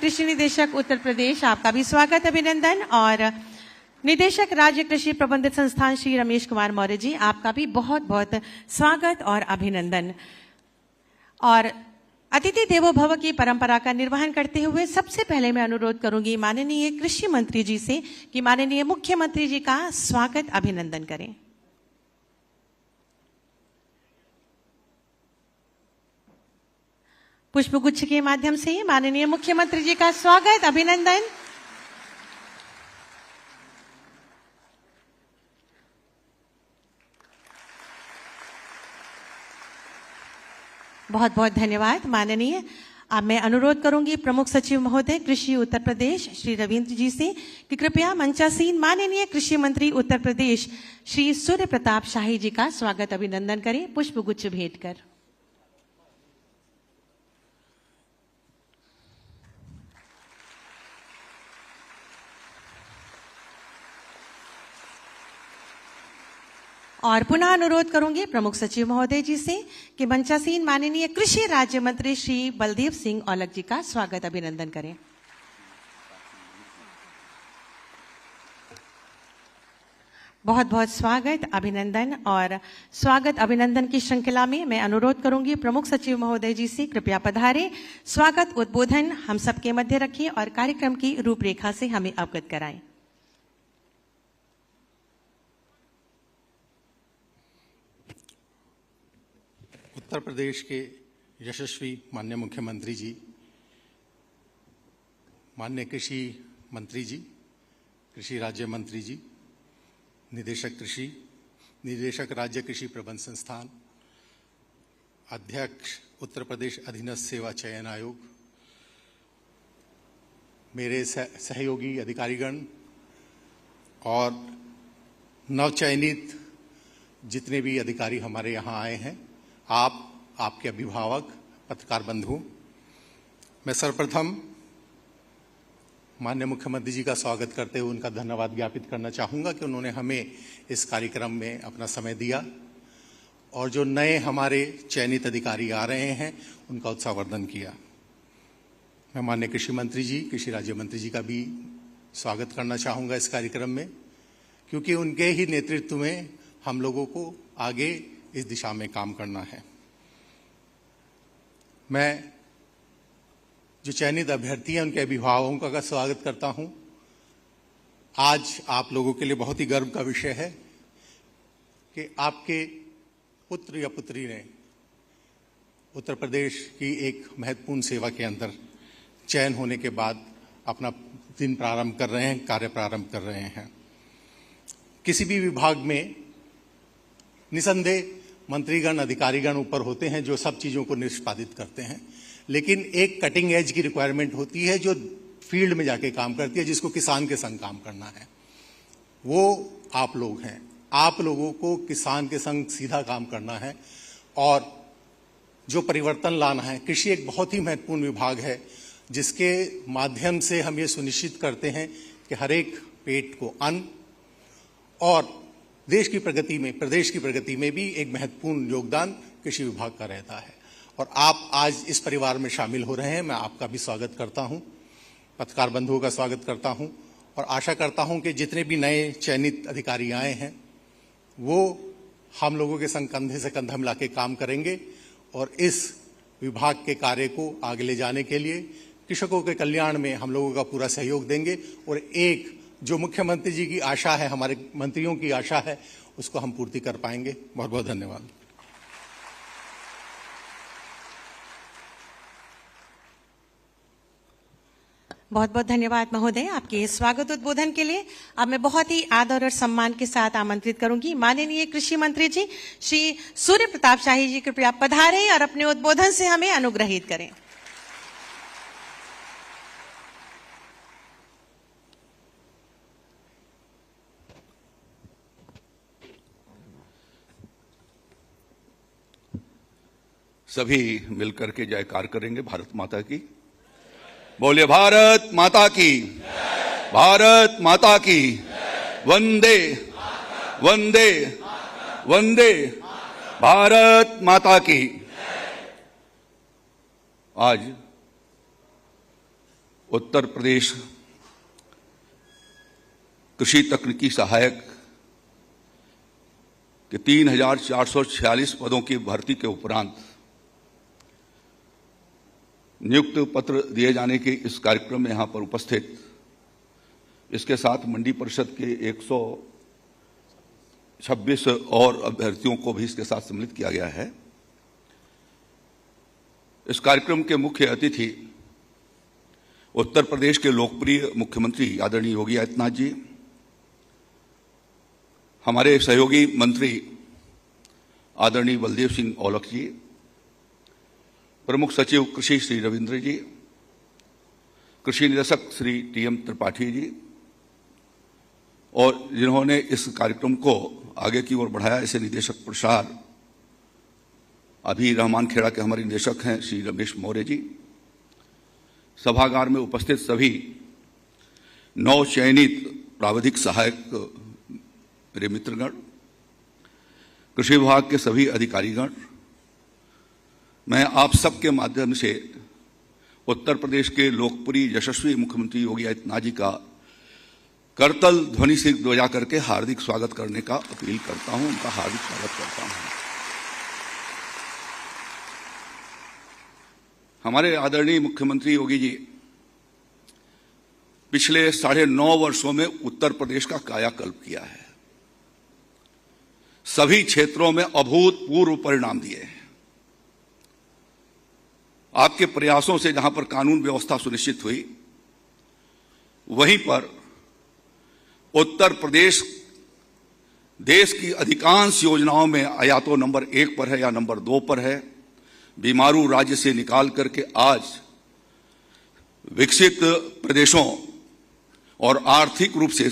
कृषि निदेशक उत्तर प्रदेश, आपका भी स्वागत अभिनंदन। और निदेशक राज्य कृषि प्रबंधित संस्थान श्री रमेश कुमार मौर्य जी, आपका भी बहुत बहुत स्वागत और अभिनंदन। और अतिथि देवो भव की परंपरा का निर्वहन करते हुए सबसे पहले मैं अनुरोध करूंगी माननीय कृषि मंत्री जी से कि माननीय मुख्यमंत्री जी का स्वागत अभिनंदन करें। पुष्पगुच्छ के माध्यम से माननीय मुख्यमंत्री जी का स्वागत अभिनंदन। बहुत बहुत धन्यवाद माननीय। अब मैं अनुरोध करूंगी प्रमुख सचिव महोदय कृषि उत्तर प्रदेश श्री रविंद्र जी से कि कृपया मंचासीन माननीय कृषि मंत्री उत्तर प्रदेश श्री सूर्य प्रताप शाही जी का स्वागत अभिनंदन करें पुष्पगुच्छ भेंट कर। और पुनः अनुरोध करूंगी प्रमुख सचिव महोदय जी से कि मंचासीन माननीय कृषि राज्य मंत्री श्री बलदेव सिंह औलख जी का स्वागत अभिनंदन करें। बहुत बहुत स्वागत अभिनंदन। और स्वागत अभिनंदन की श्रृंखला में मैं अनुरोध करूंगी प्रमुख सचिव महोदय जी से कृपया पधारें, स्वागत उद्बोधन हम सबके मध्य रखें और कार्यक्रम की रूपरेखा से हमें अवगत कराएं। उत्तर प्रदेश के यशस्वी माननीय मुख्यमंत्री जी, माननीय कृषि मंत्री जी, कृषि राज्य मंत्री जी, निदेशक राज्य कृषि प्रबंध संस्थान, अध्यक्ष उत्तर प्रदेश अधीनस्थ सेवा चयन आयोग, मेरे सहयोगी अधिकारीगण और नवचयनित जितने भी अधिकारी हमारे यहाँ आए हैं, आपके अभिभावक, पत्रकार बंधु, मैं सर्वप्रथम माननीय मुख्यमंत्री जी का स्वागत करते हुए उनका धन्यवाद ज्ञापित करना चाहूँगा कि उन्होंने हमें इस कार्यक्रम में अपना समय दिया और जो नए हमारे चयनित अधिकारी आ रहे हैं उनका उत्साहवर्धन किया। मैं माननीय कृषि मंत्री जी, कृषि राज्य मंत्री जी का भी स्वागत करना चाहूँगा इस कार्यक्रम में, क्योंकि उनके ही नेतृत्व में हम लोगों को आगे इस दिशा में काम करना है। मैं जो चयनित अभ्यर्थी हैं उनके अभिभावकों का स्वागत करता हूं। आज आप लोगों के लिए बहुत ही गर्व का विषय है कि आपके पुत्र या पुत्री ने उत्तर प्रदेश की एक महत्वपूर्ण सेवा के अंदर चयन होने के बाद अपना दिन प्रारंभ कर रहे हैं, कार्य प्रारंभ कर रहे हैं। किसी भी विभाग में निसंदेह मंत्रीगण, अधिकारीगण ऊपर होते हैं जो सब चीज़ों को निष्पादित करते हैं, लेकिन एक कटिंग एज की रिक्वायरमेंट होती है जो फील्ड में जाके काम करती है, जिसको किसान के संग काम करना है। वो आप लोग हैं। आप लोगों को किसान के संग सीधा काम करना है और जो परिवर्तन लाना है। कृषि एक बहुत ही महत्वपूर्ण विभाग है जिसके माध्यम से हम ये सुनिश्चित करते हैं कि हर एक पेट को अन्न और देश की प्रगति में, प्रदेश की प्रगति में भी एक महत्वपूर्ण योगदान कृषि विभाग का रहता है। और आप आज इस परिवार में शामिल हो रहे हैं, मैं आपका भी स्वागत करता हूं, पत्रकार बंधुओं का स्वागत करता हूं और आशा करता हूं कि जितने भी नए चयनित अधिकारी आए हैं वो हम लोगों के संग कंधे से कंधा मिला के काम करेंगे और इस विभाग के कार्य को आगे ले जाने के लिए कृषकों के कल्याण में हम लोगों का पूरा सहयोग देंगे और एक जो मुख्यमंत्री जी की आशा है, हमारे मंत्रियों की आशा है, उसको हम पूर्ति कर पाएंगे। बहुत बहुत धन्यवाद। बहुत बहुत धन्यवाद महोदय आपके स्वागत उद्बोधन के लिए। अब मैं बहुत ही आदर और सम्मान के साथ आमंत्रित करूंगी माननीय कृषि मंत्री जी श्री सूर्य प्रताप शाही जी, कृपया पधारें और अपने उद्बोधन से हमें अनुग्रहित करें। सभी मिलकर के जयकार करेंगे भारत माता की। बोलिए भारत माता की, भारत माता की, वंदे वंदे वंदे भारत माता की। आज उत्तर प्रदेश कृषि तकनीकी सहायक के 3,446 पदों की भर्ती के उपरांत नियुक्ति पत्र दिए जाने के इस कार्यक्रम में यहां पर उपस्थित, इसके साथ मंडी परिषद के 126 और अभ्यर्थियों को भी इसके साथ सम्मिलित किया गया है। इस कार्यक्रम के मुख्य अतिथि उत्तर प्रदेश के लोकप्रिय मुख्यमंत्री आदरणीय योगी आदित्यनाथ जी, हमारे सहयोगी मंत्री आदरणीय बलदेव सिंह औलख जी, प्रमुख सचिव कृषि श्री रविंद्र जी, कृषि निदेशक श्री टीएम त्रिपाठी जी, और जिन्होंने इस कार्यक्रम को आगे की ओर बढ़ाया, ऐसे निदेशक प्रसार अभी रहमान खेड़ा के हमारे निदेशक हैं श्री रमेश मौर्य जी, सभागार में उपस्थित सभी नव चयनित प्राविधिक सहायक मेरे मित्रगण, कृषि विभाग के सभी अधिकारीगण, मैं आप सबके माध्यम से उत्तर प्रदेश के लोकप्रिय यशस्वी मुख्यमंत्री योगी आदित्यनाथ जी का करतल ध्वनि से बजा करके हार्दिक स्वागत करने का अपील करता हूं, उनका हार्दिक स्वागत करता हूं। हमारे आदरणीय मुख्यमंत्री योगी जी पिछले 9.5 वर्षों में उत्तर प्रदेश का कायाकल्प किया है, सभी क्षेत्रों में अभूतपूर्व परिणाम दिए हैं। आपके प्रयासों से जहां पर कानून व्यवस्था सुनिश्चित हुई, वहीं पर उत्तर प्रदेश देश की अधिकांश योजनाओं में या तो नंबर 1 पर है या नंबर 2 पर है। बीमारू राज्य से निकाल करके आज विकसित प्रदेशों और आर्थिक रूप से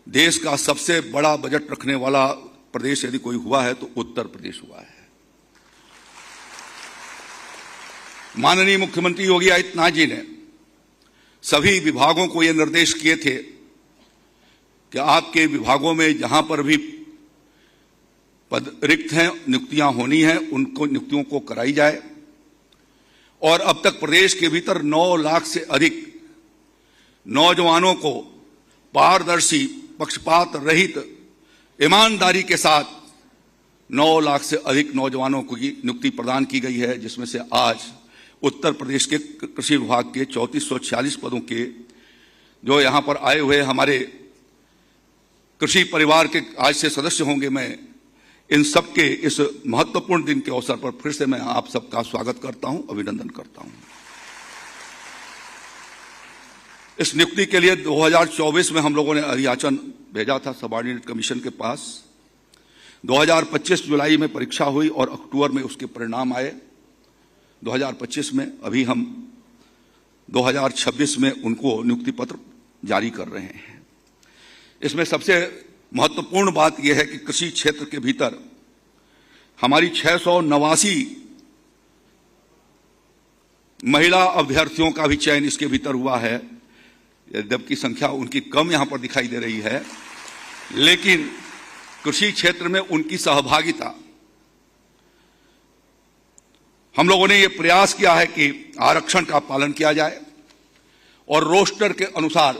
देश का सबसे बड़ा बजट रखने वाला प्रदेश यदि कोई हुआ है तो उत्तर प्रदेश हुआ है। माननीय मुख्यमंत्री योगी आदित्यनाथ जी ने सभी विभागों को यह निर्देश किए थे कि आपके विभागों में जहां पर भी पद रिक्त हैं, नियुक्तियां होनी हैं, उनको नियुक्तियों को कराई जाए। और अब तक प्रदेश के भीतर 9 लाख से अधिक नौजवानों को पारदर्शी, पक्षपात रहित, ईमानदारी के साथ 9 लाख से अधिक नौजवानों को नियुक्ति प्रदान की गई है, जिसमें से आज उत्तर प्रदेश के कृषि विभाग के 3446 पदों के जो यहां पर आए हुए हमारे कृषि परिवार के आज से सदस्य होंगे, मैं इन सबके इस महत्वपूर्ण दिन के अवसर पर फिर से मैं आप सबका स्वागत करता हूं, अभिनंदन करता हूं। इस नियुक्ति के लिए 2024 में हम लोगों ने अधियाचन भेजा था सबऑर्डिनेट कमीशन के पास। 2025 जुलाई में परीक्षा हुई और अक्टूबर में उसके परिणाम आए 2025 में। अभी हम 2026 में उनको नियुक्ति पत्र जारी कर रहे हैं। इसमें सबसे महत्वपूर्ण बात यह है कि कृषि क्षेत्र के भीतर हमारी 689 महिला अभ्यर्थियों का भी चयन इसके भीतर हुआ है, जबकि संख्या उनकी कम यहां पर दिखाई दे रही है, लेकिन कृषि क्षेत्र में उनकी सहभागिता, हम लोगों ने यह प्रयास किया है कि आरक्षण का पालन किया जाए और रोस्टर के अनुसार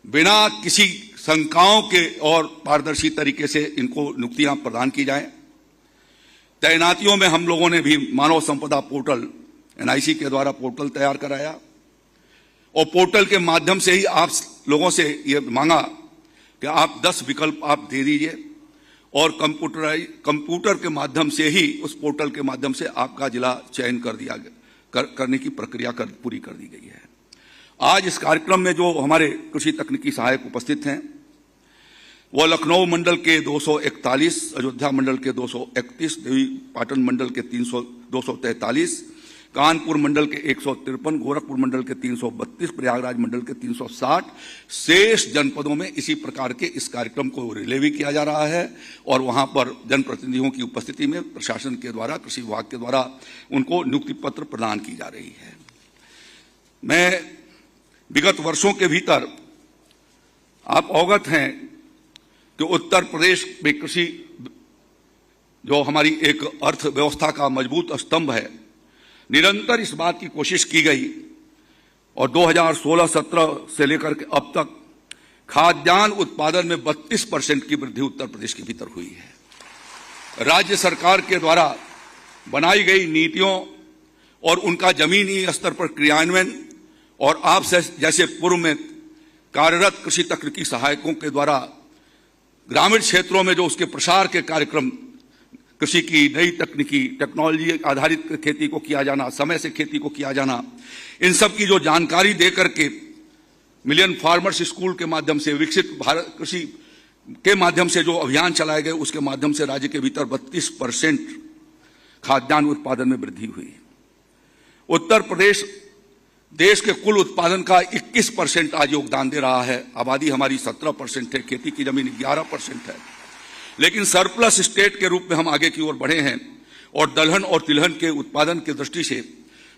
बिना किसी शंकाओं के और पारदर्शी तरीके से इनको नियुक्तियां प्रदान की जाएं। तैनातियों में हम लोगों ने भी मानव संपदा पोर्टल एनआईसी के द्वारा पोर्टल तैयार कराया और पोर्टल के माध्यम से ही आप लोगों से ये मांगा कि आप 10 विकल्प आप दे दीजिए और कंप्यूटर के माध्यम से ही उस पोर्टल के माध्यम से आपका जिला चयन कर दिया करने की प्रक्रिया पूरी कर दी गई है। आज इस कार्यक्रम में जो हमारे कृषि तकनीकी सहायक उपस्थित हैं वो लखनऊ मंडल के 241, अयोध्या मंडल के 231, देवी पाटन मंडल के 243, कानपुर मंडल के 153, गोरखपुर मंडल के 332, प्रयागराज मंडल के 360, शेष जनपदों में इसी प्रकार के इस कार्यक्रम को रिले भी किया जा रहा है और वहां पर जनप्रतिनिधियों की उपस्थिति में प्रशासन के द्वारा, कृषि विभाग के द्वारा उनको नियुक्ति पत्र प्रदान की जा रही है। मैं विगत वर्षों के भीतर आप अवगत हैं कि उत्तर प्रदेश में कृषि जो हमारी एक अर्थव्यवस्था का मजबूत स्तंभ है, निरंतर इस बात की कोशिश की गई और 2016-17 से लेकर के अब तक खाद्यान्न उत्पादन में 32% की वृद्धि उत्तर प्रदेश के भीतर हुई है। राज्य सरकार के द्वारा बनाई गई नीतियों और उनका जमीनी स्तर पर क्रियान्वयन और आप जैसे पूर्व में कार्यरत कृषि तकनीकी सहायकों के द्वारा ग्रामीण क्षेत्रों में जो उसके प्रसार के कार्यक्रम, कृषि की नई तकनीकी टेक्नोलॉजी आधारित खेती को किया जाना, समय से खेती को किया जाना, इन सब की जो जानकारी दे करके मिलियन फार्मर्स स्कूल के माध्यम से विकसित भारत कृषि के माध्यम से जो अभियान चलाए गए, उसके माध्यम से राज्य के भीतर 32% खाद्यान्न उत्पादन में वृद्धि हुई। उत्तर प्रदेश देश के कुल उत्पादन का 21% आज योगदान दे रहा है। आबादी हमारी 17% है, खेती की जमीन 11% है, लेकिन सरप्लस स्टेट के रूप में हम आगे की ओर बढ़े हैं। और दलहन और तिलहन के उत्पादन की दृष्टि से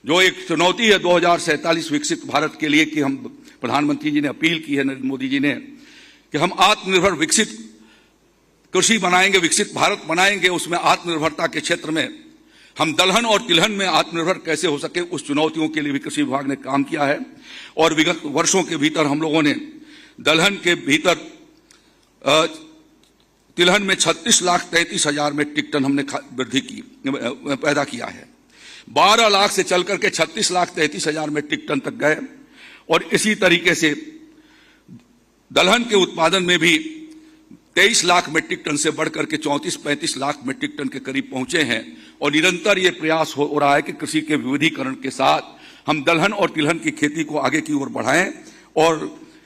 जो एक चुनौती है 2047 विकसित भारत के लिए, कि हम प्रधानमंत्री जी ने अपील की है, नरेंद्र मोदी जी ने, कि हम आत्मनिर्भर विकसित कृषि बनाएंगे, विकसित भारत बनाएंगे। उसमें आत्मनिर्भरता के क्षेत्र में हम दलहन और तिलहन में आत्मनिर्भर कैसे हो सके, उस चुनौतियों के लिए भी कृषि विभाग ने काम किया है। और विगत वर्षों के भीतर हम लोगों ने दलहन के भीतर तिलहन में 36,33,000 मेट्रिक टन हमने वृद्धि की, पैदा किया है। 12 लाख से चल करके 36,33,000 मेट्रिक टन तक गए। और इसी तरीके से दलहन के उत्पादन में भी 23 लाख मेट्रिक टन से बढ़कर के 34-35 लाख मेट्रिक टन के करीब पहुंचे हैं। और निरंतर ये प्रयास हो रहा है कि कृषि के विविधीकरण के साथ हम दलहन और तिलहन की खेती को आगे की ओर बढ़ाएं और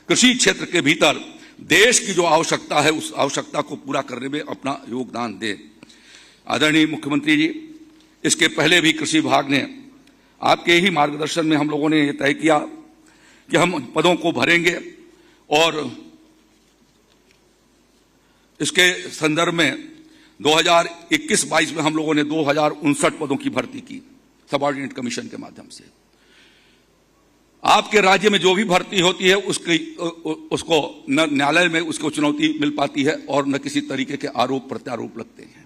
कृषि क्षेत्र के भीतर देश की जो आवश्यकता है, उस आवश्यकता को पूरा करने में अपना योगदान दें। आदरणीय मुख्यमंत्री जी, इसके पहले भी कृषि विभाग ने आपके ही मार्गदर्शन में हम लोगों ने ये तय किया कि हम पदों को भरेंगे। और इसके संदर्भ में 2021-22 में हम लोगों ने 2059 पदों की भर्ती की सबऑर्डिनेट कमीशन के माध्यम से। आपके राज्य में जो भी भर्ती होती है उसको न न्यायालय में उसको चुनौती मिल पाती है और न किसी तरीके के आरोप प्रत्यारोप लगते हैं।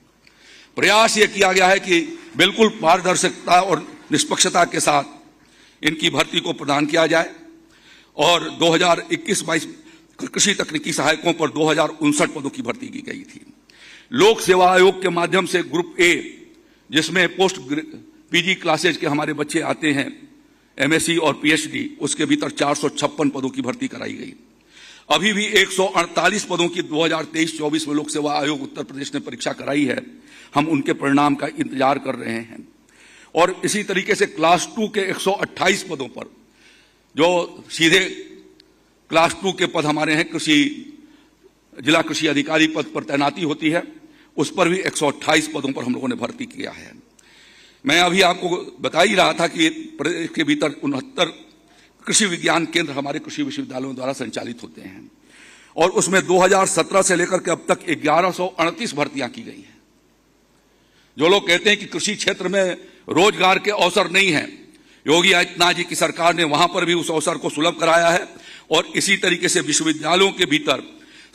प्रयास ये किया गया है कि बिल्कुल पारदर्शिता और निष्पक्षता के साथ इनकी भर्ती को प्रदान किया जाए। और 2021-22 कृषि तकनीकी सहायकों पर 2059 पदों की भर्ती की गई थी। लोक सेवा आयोग के माध्यम से ग्रुप ए, जिसमें पोस्ट पीजी क्लासेज के हमारे बच्चे आते हैं, एमएससी और पीएचडी, उसके भीतर 456 पदों की भर्ती कराई गई। अभी भी 148 पदों की 2023-24 में लोक सेवा आयोग उत्तर प्रदेश ने परीक्षा कराई है। हम उनके परिणाम का इंतजार कर रहे हैं। और इसी तरीके से क्लास 2 के 128 पदों पर, जो सीधे क्लास 2 के पद हमारे हैं, जिला कृषि अधिकारी पद पर तैनाती होती है, उस पर भी 128 पदों पर हम लोगों ने भर्ती किया है। मैं अभी आपको बता ही रहा था कि प्रदेश के भीतर 69 कृषि विज्ञान केंद्र हमारे कृषि विश्वविद्यालयों द्वारा संचालित होते हैं। और उसमें 2017 से लेकर के अब तक 1138 भर्तियां की गई हैं। जो लोग कहते हैं कि कृषि क्षेत्र में रोजगार के अवसर नहीं है, योगी आदित्यनाथ जी की सरकार ने वहां पर भी उस अवसर को सुलभ कराया है। और इसी तरीके से विश्वविद्यालयों के भीतर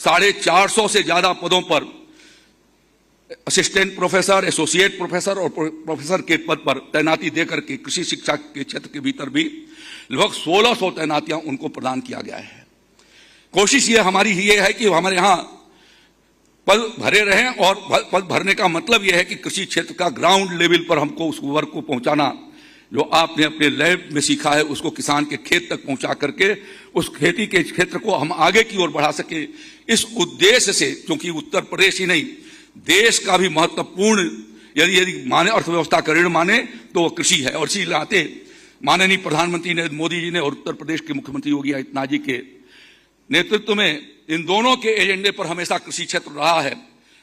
450 से ज्यादा पदों पर असिस्टेंट प्रोफेसर, एसोसिएट प्रोफेसर और प्रोफेसर के पद पर तैनाती देकर के कृषि शिक्षा के क्षेत्र के भीतर भी लगभग 1600 तैनातियां उनको प्रदान किया गया है। कोशिश ये हमारी ये है कि हमारे यहां पद भरे रहें। और पद भरने का मतलब यह है कि कृषि क्षेत्र का ग्राउंड लेवल पर हमको उस वर्ग को पहुंचाना, जो आपने अपने लैब में सीखा है, उसको किसान के खेत तक पहुंचा करके उस खेती के क्षेत्र को हम आगे की ओर बढ़ा सके। इस उद्देश्य से, क्योंकि उत्तर प्रदेश ही नहीं, देश का भी महत्वपूर्ण यदि माने अर्थव्यवस्था का ऋण माने तो वो कृषि है। और इसी नाते माननीय प्रधानमंत्री नरेंद्र मोदी जी ने और उत्तर प्रदेश के मुख्यमंत्री योगी आदित्यनाथ जी के नेतृत्व में इन दोनों के एजेंडे पर हमेशा कृषि क्षेत्र रहा है।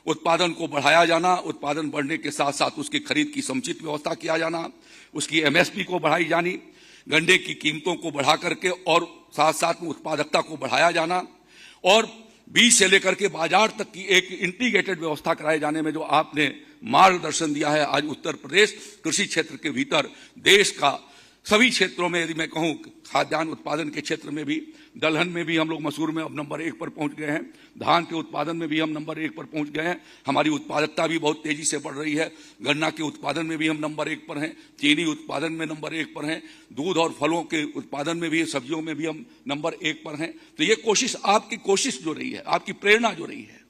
उत्पादन को बढ़ाया जाना, उत्पादन बढ़ने के साथ साथ उसकी खरीद की समुचित व्यवस्था किया जाना, उसकी एमएसपी को बढ़ाई जानी, गन्ने की कीमतों को बढ़ा करके और साथ साथ में उत्पादकता को बढ़ाया जाना, और बीज से लेकर के बाजार तक की एक इंटीग्रेटेड व्यवस्था कराए जाने में जो आपने मार्गदर्शन दिया है। आज उत्तर प्रदेश कृषि क्षेत्र के भीतर देश का सभी क्षेत्रों में यदि मैं कहूं, खाद्यान्न उत्पादन के क्षेत्र में भी, दलहन में भी हम लोग मसूर में अब नंबर 1 पर पहुंच गए हैं। धान के उत्पादन में भी हम नंबर 1 पर पहुंच गए हैं। हमारी उत्पादकता भी बहुत तेजी से बढ़ रही है। गन्ना के उत्पादन में भी हम नंबर 1 पर हैं। चीनी उत्पादन में नंबर 1 पर हैं। दूध और फलों के उत्पादन में भी, सब्जियों में भी हम नंबर 1 पर हैं। तो ये कोशिश, आपकी कोशिश जो रही है, आपकी प्रेरणा जो रही है,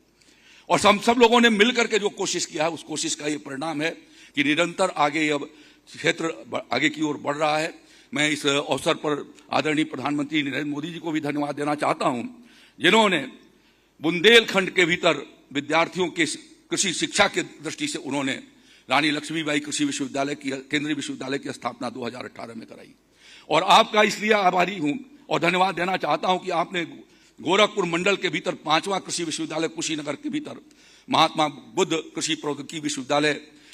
और हम सब लोगों ने मिलकर के जो कोशिश किया है, उस कोशिश का ये परिणाम है कि निरंतर आगे अब क्षेत्र आगे की ओर बढ़ रहा है। मैं इस अवसर पर आदरणीय प्रधानमंत्री नरेंद्र मोदी जी को भी धन्यवाद देना चाहता हूं, जिन्होंने बुंदेलखंड के भीतर विद्यार्थियों के कृषि शिक्षा की दृष्टि से उन्होंने रानी लक्ष्मीबाई कृषि विश्वविद्यालय की, केंद्रीय विश्वविद्यालय की स्थापना 2018 में कराई। और आपका इसलिए आभारी हूं और धन्यवाद देना चाहता हूं कि आपने गोरखपुर मंडल के भीतर 5वां कृषि विश्वविद्यालय कुशीनगर के भीतर महात्मा बुद्ध कृषि प्रौद्योगिकी विश्वविद्यालय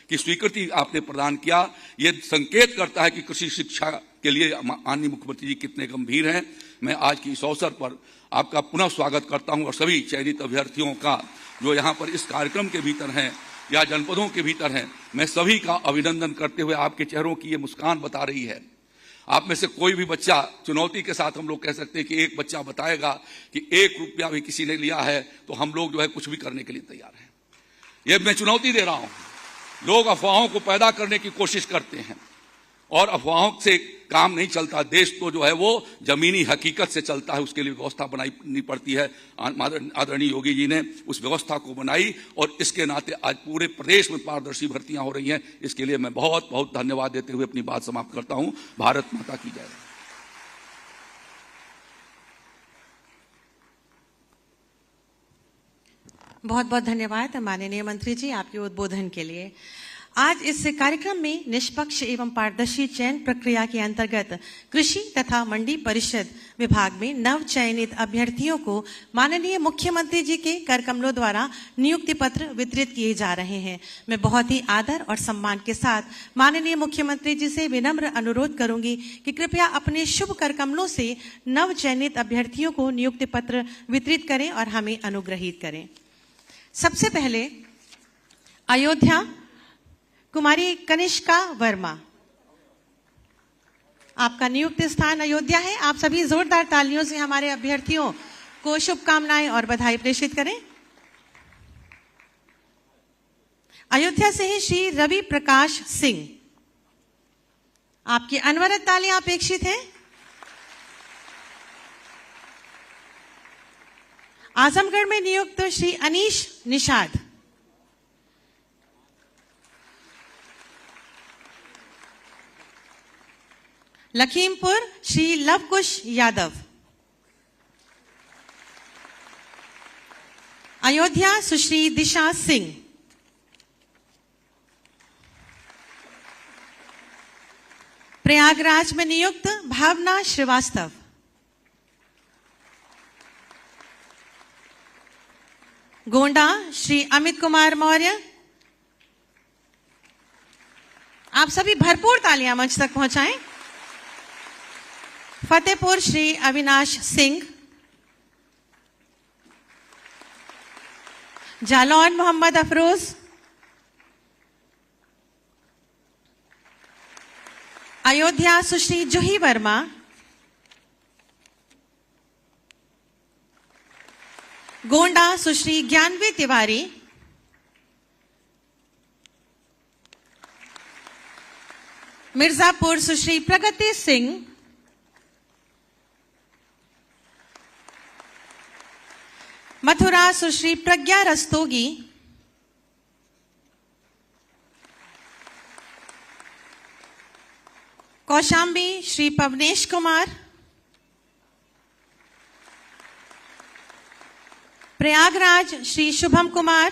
की स्वीकृति आपने प्रदान किया। यह संकेत करता है कि कृषि शिक्षा के लिए माननीय मुख्यमंत्री जी कितने गंभीर हैं। मैं आज की इस अवसर पर आपका पुनः स्वागत करता हूं और सभी चयनित अभ्यर्थियों का जो यहां पर इस कार्यक्रम के भीतर हैं या जनपदों के भीतर हैं, मैं सभी का अभिनंदन करते हुए, आपके चेहरों की ये मुस्कान बता रही है। आप में से कोई भी बच्चा, चुनौती के साथ हम लोग कह सकते हैं कि एक बच्चा बताएगा कि 1 रुपया भी किसी ने लिया है तो हम लोग जो है कुछ भी करने के लिए तैयार हैं। ये मैं चुनौती दे रहा हूं। लोग अफवाहों को पैदा करने की कोशिश करते हैं और अफवाहों से काम नहीं चलता। देश तो जो है वो जमीनी हकीकत से चलता है, उसके लिए व्यवस्था बनानी पड़ती है। आदरणीय योगी जी ने उस व्यवस्था को बनाई और इसके नाते आज पूरे प्रदेश में पारदर्शी भर्तियां हो रही हैं। इसके लिए मैं बहुत बहुत धन्यवाद देते हुए अपनी बात समाप्त करता हूं। भारत माता की जय। बहुत बहुत धन्यवाद माननीय मंत्री जी आपके उद्बोधन के लिए। आज इस कार्यक्रम में निष्पक्ष एवं पारदर्शी चयन प्रक्रिया के अंतर्गत कृषि तथा मंडी परिषद विभाग में नव चयनित अभ्यर्थियों को माननीय मुख्यमंत्री जी के कर कमलों द्वारा नियुक्ति पत्र वितरित किए जा रहे हैं। मैं बहुत ही आदर और सम्मान के साथ माननीय मुख्यमंत्री जी से विनम्र अनुरोध करूंगी कि कृपया अपने शुभ कर कमलों से नव चयनित अभ्यर्थियों को नियुक्ति पत्र वितरित करें और हमें अनुग्रहित करें। सबसे पहले अयोध्या कुमारी कनिष्का वर्मा, आपका नियुक्त स्थान अयोध्या है। आप सभी जोरदार तालियों से हमारे अभ्यर्थियों को शुभकामनाएं और बधाई प्रेषित करें। अयोध्या से ही श्री रवि प्रकाश सिंह, आपकी अनवरत तालियां अपेक्षित हैं। आजमगढ़ में नियुक्त श्री अनीश निषाद, लखीमपुर श्री लवकुश यादव, अयोध्या सुश्री दिशा सिंह, प्रयागराज में नियुक्त भावना श्रीवास्तव, गोंडा श्री अमित कुमार मौर्य। आप सभी भरपूर तालियां मंच तक पहुंचाएं। फतेहपुर श्री अविनाश सिंह, जालौन मोहम्मद अफरोज, अयोध्या सुश्री जूही वर्मा, गोंडा सुश्री ज्ञानवी तिवारी, मिर्जापुर सुश्री प्रगति सिंह, मथुरा सुश्री प्रज्ञा रस्तोगी, कौशाम्बी श्री पवनेश कुमार, प्रयागराज श्री शुभम कुमार,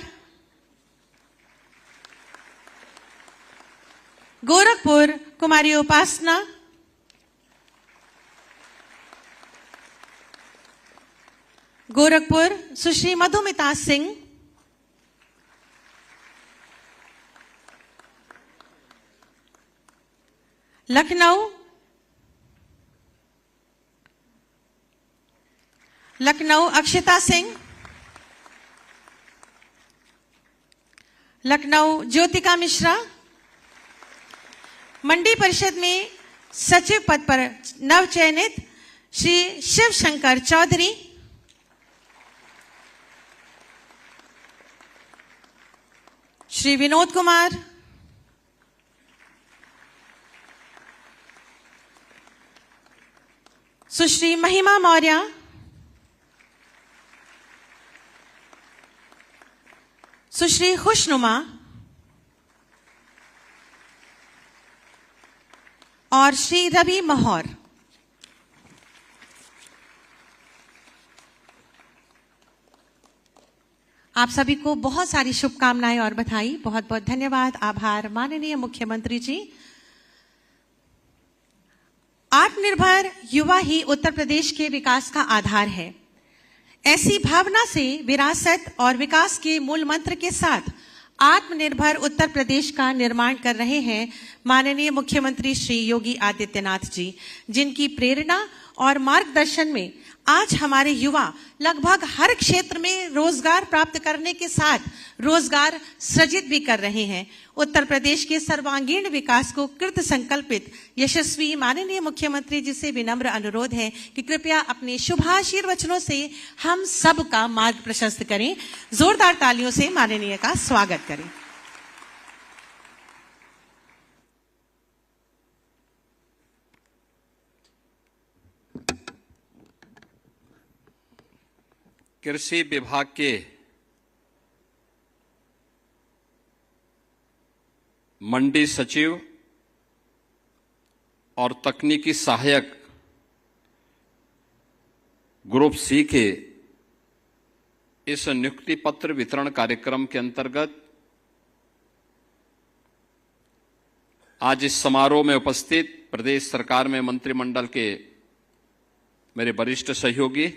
गोरखपुर कुमारी उपासना, गोरखपुर सुश्री मधुमिता सिंह, लखनऊ अक्षिता सिंह, लखनऊ ज्योतिका मिश्रा। मंडी परिषद में सचिव पद पर नवचयनित श्री शिव शंकर चौधरी, श्री विनोद कुमार, सुश्री महिमा मौर्य, सुश्री खुशनुमा और श्री रवि महौर। आप सभी को बहुत सारी शुभकामनाएं और बधाई। बहुत बहुत धन्यवाद, आभार माननीय मुख्यमंत्री जी। आत्मनिर्भर युवा ही उत्तर प्रदेश के विकास का आधार है। ऐसी भावना से विरासत और विकास के मूल मंत्र के साथ आत्मनिर्भर उत्तर प्रदेश का निर्माण कर रहे हैं माननीय मुख्यमंत्री श्री योगी आदित्यनाथ जी, जिनकी प्रेरणा और मार्गदर्शन में आज हमारे युवा लगभग हर क्षेत्र में रोजगार प्राप्त करने के साथ रोजगार सृजित भी कर रहे हैं। उत्तर प्रदेश के सर्वांगीण विकास को कृत संकल्पित यशस्वी माननीय मुख्यमंत्री जी से विनम्र अनुरोध है कि कृपया अपने शुभाशीर्वचनों से हम सब का मार्ग प्रशस्त करें। जोरदार तालियों से माननीय का स्वागत करें। कृषि विभाग के मंडी सचिव और तकनीकी सहायक ग्रुप सी के इस नियुक्ति पत्र वितरण कार्यक्रम के अंतर्गत आज इस समारोह में उपस्थित प्रदेश सरकार में मंत्रिमंडल के मेरे वरिष्ठ सहयोगी,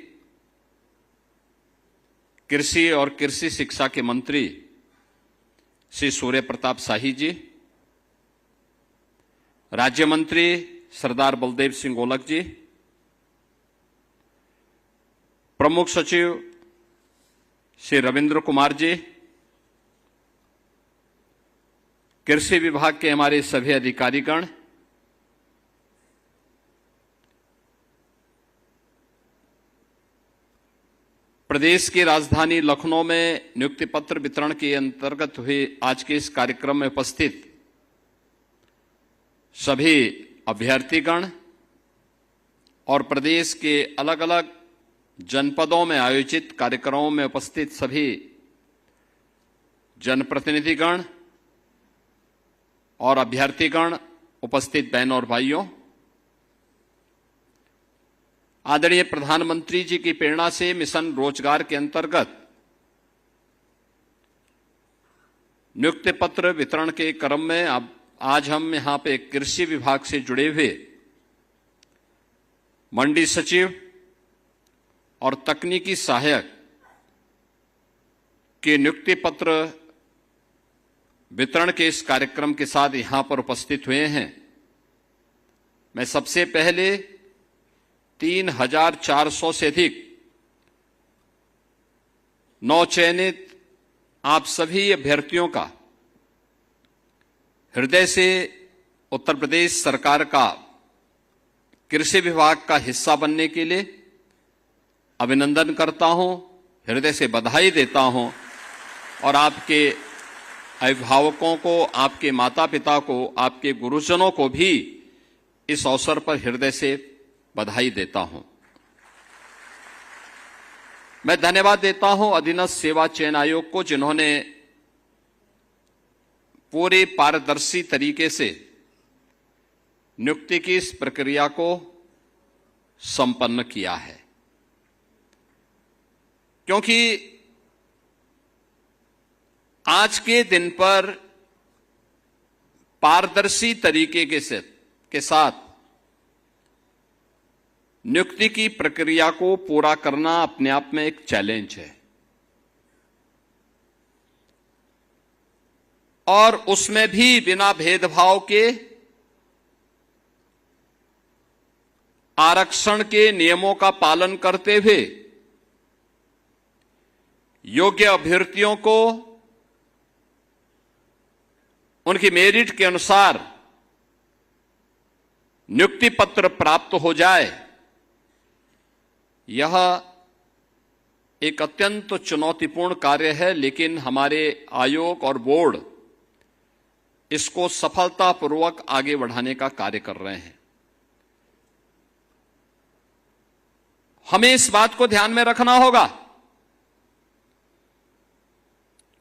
कृषि और कृषि शिक्षा के मंत्री श्री सूर्य प्रताप शाही जी, राज्य मंत्री सरदार बलदेव सिंह गोलक जी, प्रमुख सचिव श्री रविंद्र कुमार जी, कृषि विभाग के हमारे सभी अधिकारीगण, प्रदेश की राजधानी लखनऊ में नियुक्ति पत्र वितरण के अंतर्गत हुए आज के इस कार्यक्रम में उपस्थित सभी अभ्यर्थीगण और प्रदेश के अलग अलग जनपदों में आयोजित कार्यक्रमों में उपस्थित सभी जनप्रतिनिधिगण और अभ्यर्थीगण, उपस्थित बहनों और भाइयों, आदरणीय प्रधानमंत्री जी की प्रेरणा से मिशन रोजगार के अंतर्गत नियुक्ति पत्र वितरण के क्रम में अब आज हम यहां पे कृषि विभाग से जुड़े हुए मंडी सचिव और तकनीकी सहायक के नियुक्ति पत्र वितरण के इस कार्यक्रम के साथ यहां पर उपस्थित हुए हैं। मैं सबसे पहले 3,400 से अधिक नवचयनित आप सभी अभ्यर्थियों का हृदय से उत्तर प्रदेश सरकार का कृषि विभाग का हिस्सा बनने के लिए अभिनंदन करता हूं, हृदय से बधाई देता हूं और आपके अभिभावकों को, आपके माता पिता को, आपके गुरुजनों को भी इस अवसर पर हृदय से बधाई देता हूं। मैं धन्यवाद देता हूं अधीनस्थ सेवा चयन आयोग को, जिन्होंने पूरे पारदर्शी तरीके से नियुक्ति की इस प्रक्रिया को संपन्न किया है। क्योंकि आज के दिन पर पारदर्शी तरीके के साथ नियुक्ति की प्रक्रिया को पूरा करना अपने आप में एक चैलेंज है और उसमें भी बिना भेदभाव के आरक्षण के नियमों का पालन करते हुए योग्य अभ्यर्थियों को उनकी मेरिट के अनुसार नियुक्ति पत्र प्राप्त हो जाए, यह एक अत्यंत चुनौतीपूर्ण कार्य है, लेकिन हमारे आयोग और बोर्ड इसको सफलतापूर्वक आगे बढ़ाने का कार्य कर रहे हैं। हमें इस बात को ध्यान में रखना होगा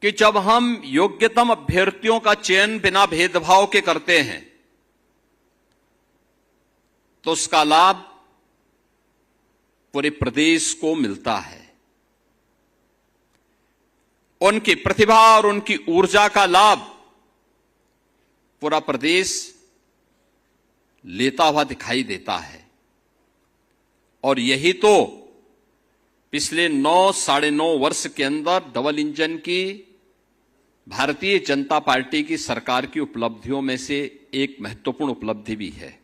कि जब हम योग्यतम अभ्यर्थियों का चयन बिना भेदभाव के करते हैं तो उसका लाभ पूरे प्रदेश को मिलता है। उनकी प्रतिभा और उनकी ऊर्जा का लाभ पूरा प्रदेश लेता हुआ दिखाई देता है। और यही तो पिछले 9-9.5 वर्ष के अंदर डबल इंजन की भारतीय जनता पार्टी की सरकार की उपलब्धियों में से एक महत्वपूर्ण उपलब्धि भी है।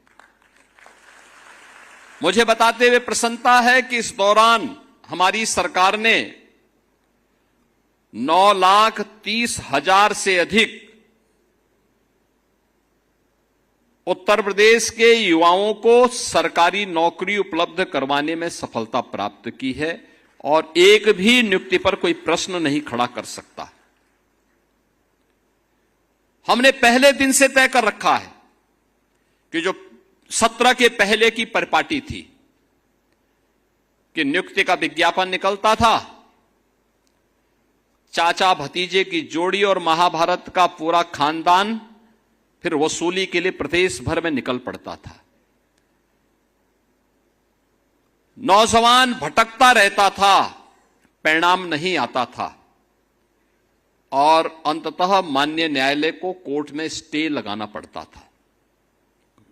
मुझे बताते हुए प्रसन्नता है कि इस दौरान हमारी सरकार ने 9,30,000 से अधिक उत्तर प्रदेश के युवाओं को सरकारी नौकरी उपलब्ध करवाने में सफलता प्राप्त की है और एक भी नियुक्ति पर कोई प्रश्न नहीं खड़ा कर सकता। हमने पहले दिन से तय कर रखा है कि जो 17 के पहले की परिपाटी थी कि नियुक्ति का विज्ञापन निकलता था, चाचा भतीजे की जोड़ी और महाभारत का पूरा खानदान फिर वसूली के लिए प्रदेश भर में निकल पड़ता था। नौजवान भटकता रहता था, परिणाम नहीं आता था और अंततः माननीय न्यायालय को कोर्ट में स्टे लगाना पड़ता था,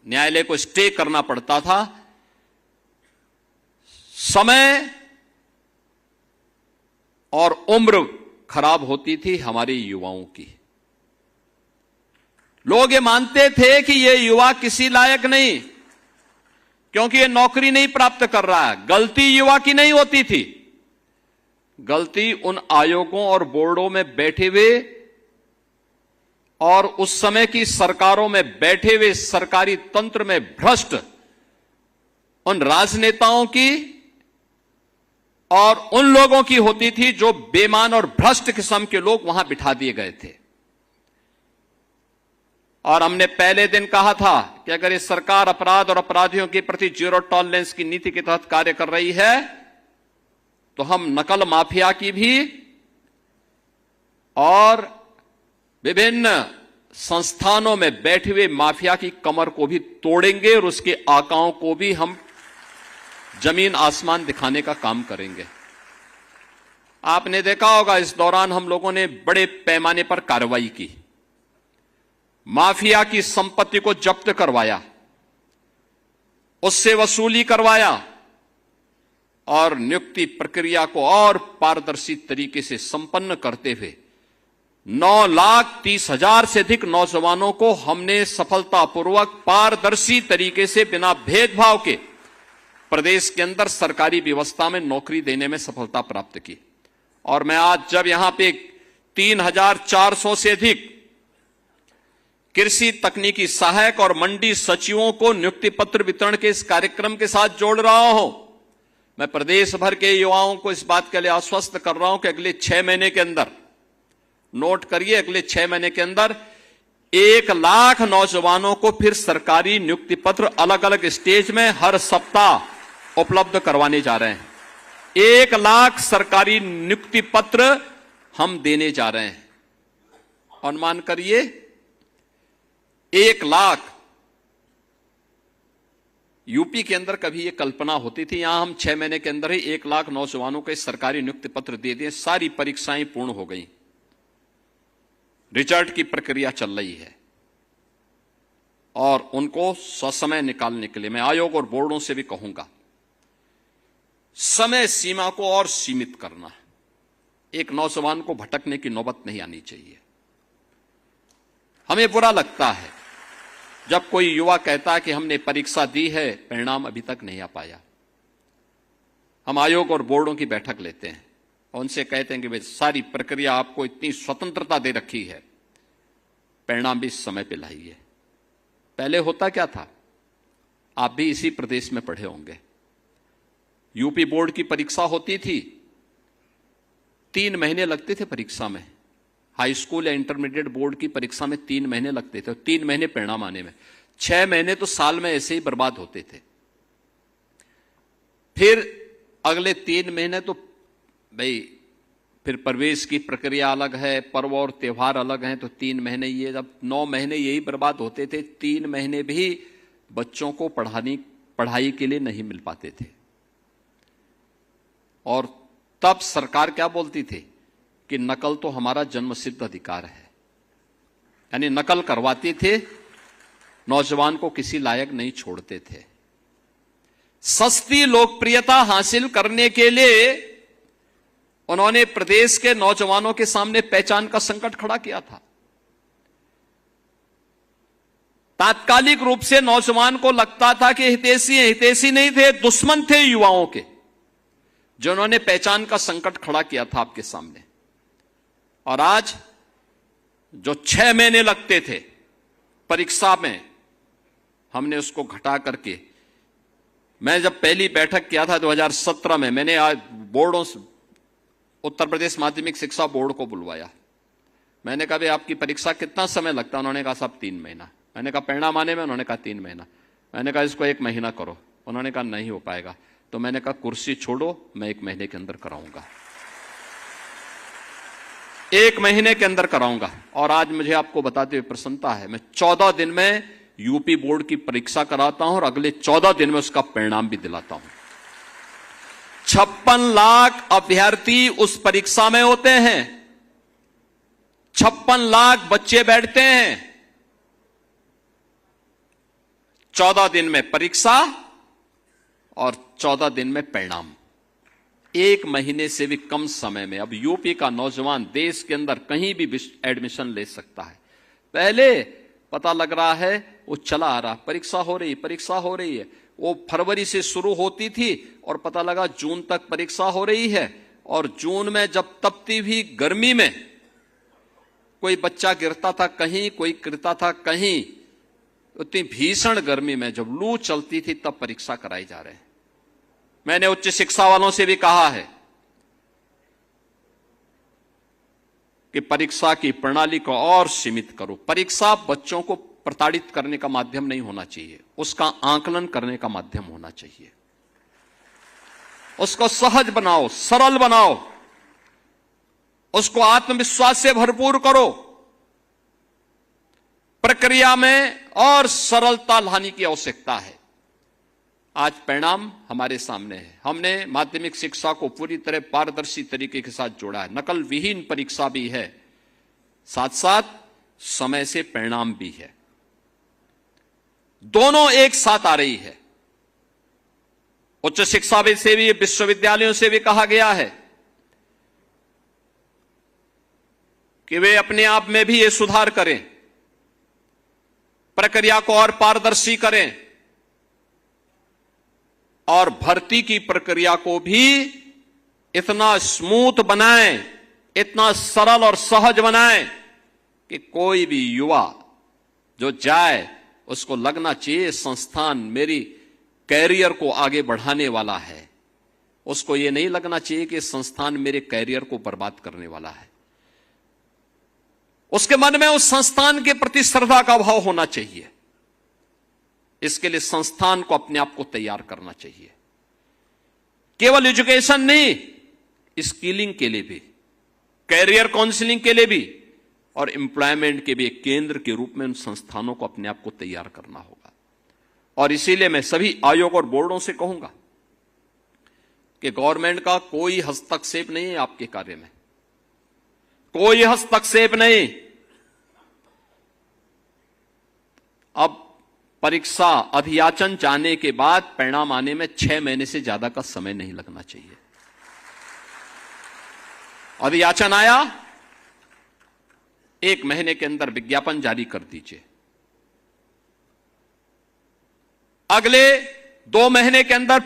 न्यायालय को स्टे करना पड़ता था। समय और उम्र खराब होती थी हमारे युवाओं की। लोग ये मानते थे कि ये युवा किसी लायक नहीं, क्योंकि ये नौकरी नहीं प्राप्त कर रहा है। गलती युवा की नहीं होती थी, गलती उन आयोगों और बोर्डों में बैठे हुए और उस समय की सरकारों में बैठे हुए सरकारी तंत्र में भ्रष्ट उन राजनेताओं की और उन लोगों की होती थी जो बेईमान और भ्रष्ट किस्म के लोग वहां बिठा दिए गए थे। और हमने पहले दिन कहा था कि अगर ये सरकार अपराध और अपराधियों के प्रति जीरो टॉलरेंस की नीति के तहत कार्य कर रही है तो हम नकल माफिया की भी और विभिन्न संस्थानों में बैठे हुए माफिया की कमर को भी तोड़ेंगे और उसके आकाओं को भी हम जमीन आसमान दिखाने का काम करेंगे। आपने देखा होगा इस दौरान हम लोगों ने बड़े पैमाने पर कार्रवाई की, माफिया की संपत्ति को जब्त करवाया, उससे वसूली करवाया और नियुक्ति प्रक्रिया को और पारदर्शी तरीके से संपन्न करते हुए 9,30,000 से अधिक नौजवानों को हमने सफलतापूर्वक पारदर्शी तरीके से बिना भेदभाव के प्रदेश के अंदर सरकारी व्यवस्था में नौकरी देने में सफलता प्राप्त की। और मैं आज जब यहां पे 3,400 से अधिक कृषि तकनीकी सहायक और मंडी सचिवों को नियुक्ति पत्र वितरण के इस कार्यक्रम के साथ जोड़ रहा हूं, मैं प्रदेश भर के युवाओं को इस बात के लिए आश्वस्त कर रहा हूं कि अगले 6 महीने के अंदर, नोट करिए, अगले 6 महीने के अंदर 1 लाख नौजवानों को फिर सरकारी नियुक्ति पत्र अलग अलग स्टेज में हर सप्ताह उपलब्ध करवाने जा रहे हैं। 1 लाख सरकारी नियुक्ति पत्र हम देने जा रहे हैं। अनुमान करिए 1 लाख। यूपी के अंदर कभी ये कल्पना होती थी, यहां हम 6 महीने के अंदर ही 1 लाख नौजवानों को सरकारी नियुक्ति पत्र दे दिए। सारी परीक्षाएं पूर्ण हो गई, रिजल्ट की प्रक्रिया चल रही है और उनको ससमय निकालने के लिए मैं आयोग और बोर्डों से भी कहूंगा, समय सीमा को और सीमित करना। एक नौजवान को भटकने की नौबत नहीं आनी चाहिए। हमें बुरा लगता है जब कोई युवा कहता है कि हमने परीक्षा दी है, परिणाम अभी तक नहीं आ पाया। हम आयोग और बोर्डों की बैठक लेते हैं और उनसे कहते हैं कि भाई सारी प्रक्रिया आपको इतनी स्वतंत्रता दे रखी है, परिणाम भी समय पे लाइए। पहले होता क्या था, आप भी इसी प्रदेश में पढ़े होंगे। यूपी बोर्ड की परीक्षा होती थी, 3 महीने लगते थे परीक्षा में। हाई स्कूल या इंटरमीडिएट बोर्ड की परीक्षा में 3 महीने लगते थे, और 3 महीने परिणाम आने में। 6 महीने तो साल में ऐसे ही बर्बाद होते थे। फिर अगले 3 महीने तो भाई फिर प्रवेश की प्रक्रिया अलग है, पर्व और त्योहार अलग हैं, तो 3 महीने ये, जब 9 महीने यही बर्बाद होते थे। 3 महीने भी बच्चों को पढ़ाई के लिए नहीं मिल पाते थे। और तब सरकार क्या बोलती थी कि नकल तो हमारा जन्मसिद्ध अधिकार है, यानी नकल करवाते थे, नौजवान को किसी लायक नहीं छोड़ते थे। सस्ती लोकप्रियता हासिल करने के लिए उन्होंने प्रदेश के नौजवानों के सामने पहचान का संकट खड़ा किया था। तात्कालिक रूप से नौजवान को लगता था कि हितैषी नहीं थे, दुश्मन थे युवाओं के, जिन्होंने पहचान का संकट खड़ा किया था आपके सामने। और आज जो 6 महीने लगते थे परीक्षा में, हमने उसको घटा करके, मैं जब पहली बैठक किया था 2017 में, मैंने आज बोर्डों, उत्तर प्रदेश माध्यमिक शिक्षा बोर्ड को बुलवाया। मैंने कहा भाई आपकी परीक्षा कितना समय लगता है? उन्होंने कहा साहब 3 महीना। मैंने कहा परिणाम आने में? उन्होंने कहा 3 महीना। मैंने कहा इसको 1 महीना करो। उन्होंने कहा नहीं हो पाएगा। तो मैंने कहा कुर्सी छोड़ो, मैं 1 महीने के अंदर कराऊंगा, 1 महीने के अंदर कराऊंगा। और आज मुझे आपको बताते हुए प्रसन्नता है, मैं 14 दिन में यूपी बोर्ड की परीक्षा कराता हूं और अगले 14 दिन में उसका परिणाम भी दिलाता हूं। 56 लाख अभ्यर्थी उस परीक्षा में होते हैं, 56 लाख बच्चे बैठते हैं। 14 दिन में परीक्षा और 14 दिन में परिणाम, 1 महीने से भी कम समय में अब यूपी का नौजवान देश के अंदर कहीं भी एडमिशन ले सकता है। पहले पता लग रहा है वो चला आ रहा, परीक्षा हो रही है। वो फरवरी से शुरू होती थी और पता लगा जून तक परीक्षा हो रही है। और जून में जब तपती हुई गर्मी में कोई बच्चा गिरता था कहीं, कोई गिरता था कहीं, उतनी भीषण गर्मी में जब लू चलती थी तब परीक्षा कराई जा रहे हैं। मैंने उच्च शिक्षा वालों से भी कहा है कि परीक्षा की प्रणाली को और सीमित करो। परीक्षा बच्चों को प्रताड़ित करने का माध्यम नहीं होना चाहिए, उसका आकलन करने का माध्यम होना चाहिए। उसको सहज बनाओ, सरल बनाओ, उसको आत्मविश्वास से भरपूर करो। प्रक्रिया में और सरलता लाने की आवश्यकता है। आज परिणाम हमारे सामने है। हमने माध्यमिक शिक्षा को पूरी तरह पारदर्शी तरीके के साथ जोड़ा है। नकल विहीन परीक्षा भी है, साथ साथ समय से परिणाम भी है, दोनों एक साथ आ रही है। उच्च शिक्षा से भी, विश्वविद्यालयों से भी कहा गया है कि वे अपने आप में भी ये सुधार करें, प्रक्रिया को और पारदर्शी करें और भर्ती की प्रक्रिया को भी इतना स्मूथ बनाएं, इतना सरल और सहज बनाएं कि कोई भी युवा जो जाए उसको लगना चाहिए संस्थान मेरी कैरियर को आगे बढ़ाने वाला है। उसको यह नहीं लगना चाहिए कि संस्थान मेरे कैरियर को बर्बाद करने वाला है। उसके मन में उस संस्थान के प्रति श्रद्धा का भाव होना चाहिए। इसके लिए संस्थान को अपने आप को तैयार करना चाहिए। केवल एजुकेशन नहीं, स्किलिंग के लिए भी, कैरियर काउंसलिंग के लिए भी और एम्प्लॉयमेंट के भी एक केंद्र के रूप में उन संस्थानों को अपने आप को तैयार करना होगा। और इसीलिए मैं सभी आयोग और बोर्डों से कहूंगा कि गवर्नमेंट का कोई हस्तक्षेप नहीं है आपके कार्य में, कोई हस्तक्षेप नहीं। अब परीक्षा अभियाचन जाने के बाद परिणाम आने में 6 महीने से ज्यादा का समय नहीं लगना चाहिए। अभियाचन आया, 1 महीने के अंदर विज्ञापन जारी कर दीजिए, अगले 2 महीने के अंदर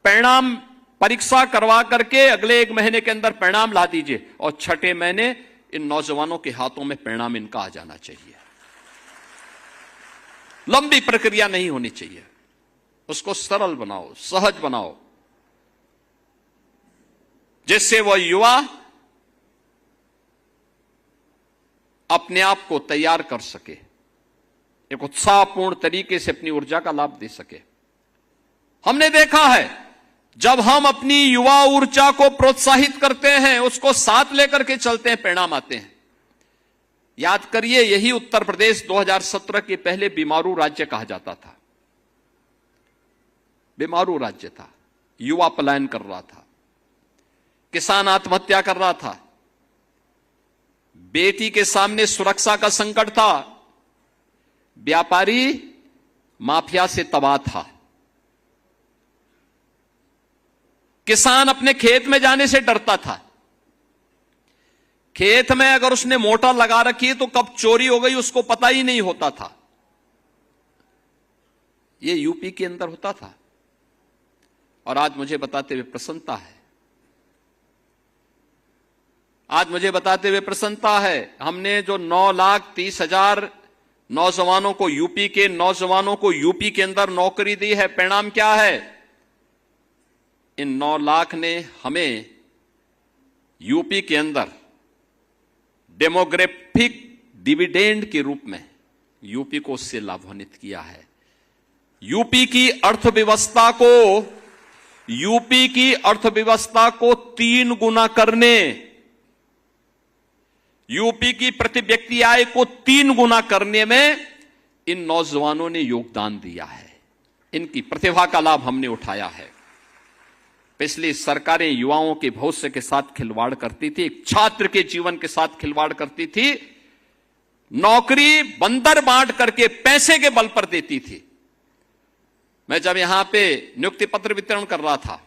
परिणाम परीक्षा करवा करके अगले 1 महीने के अंदर परिणाम ला दीजिए और 6ठे महीने इन नौजवानों के हाथों में परिणाम इनका आ जाना चाहिए। लंबी प्रक्रिया नहीं होनी चाहिए। उसको सरल बनाओ, सहज बनाओ, जिससे वह युवा अपने आप को तैयार कर सके, एक उत्साहपूर्ण तरीके से अपनी ऊर्जा का लाभ दे सके। हमने देखा है, जब हम अपनी युवा ऊर्जा को प्रोत्साहित करते हैं, उसको साथ लेकर के चलते हैं, परिणाम आते हैं। याद करिए, यही उत्तर प्रदेश 2017 के पहले बीमारू राज्य कहा जाता था। बीमारू राज्य था, युवा पलायन कर रहा था, किसान आत्महत्या कर रहा था, बेटी के सामने सुरक्षा का संकट था, व्यापारी माफिया से तबाह था, किसान अपने खेत में जाने से डरता था। खेत में अगर उसने मोटर लगा रखी है तो कब चोरी हो गई उसको पता ही नहीं होता था। यह यूपी के अंदर होता था। और आज मुझे बताते हुए प्रसन्नता है, आज मुझे बताते हुए प्रसन्नता है, हमने जो 9,30,000 नौजवानों को, यूपी के नौजवानों को यूपी के अंदर नौकरी दी है। परिणाम क्या है? इन 9 लाख ने हमें यूपी के अंदर डेमोग्राफिक डिविडेंड के रूप में यूपी को उससे लाभान्वित किया है। यूपी की अर्थव्यवस्था को 3 गुना करने, यूपी की प्रति व्यक्ति आय को 3 गुना करने में इन नौजवानों ने योगदान दिया है। इनकी प्रतिभा का लाभ हमने उठाया है। पिछली सरकारें युवाओं के भविष्य के साथ खिलवाड़ करती थी, एक छात्र के जीवन के साथ खिलवाड़ करती थी, नौकरी बंदर बांट करके पैसे के बल पर देती थी। मैं जब यहां पे नियुक्ति पत्र वितरण कर रहा था,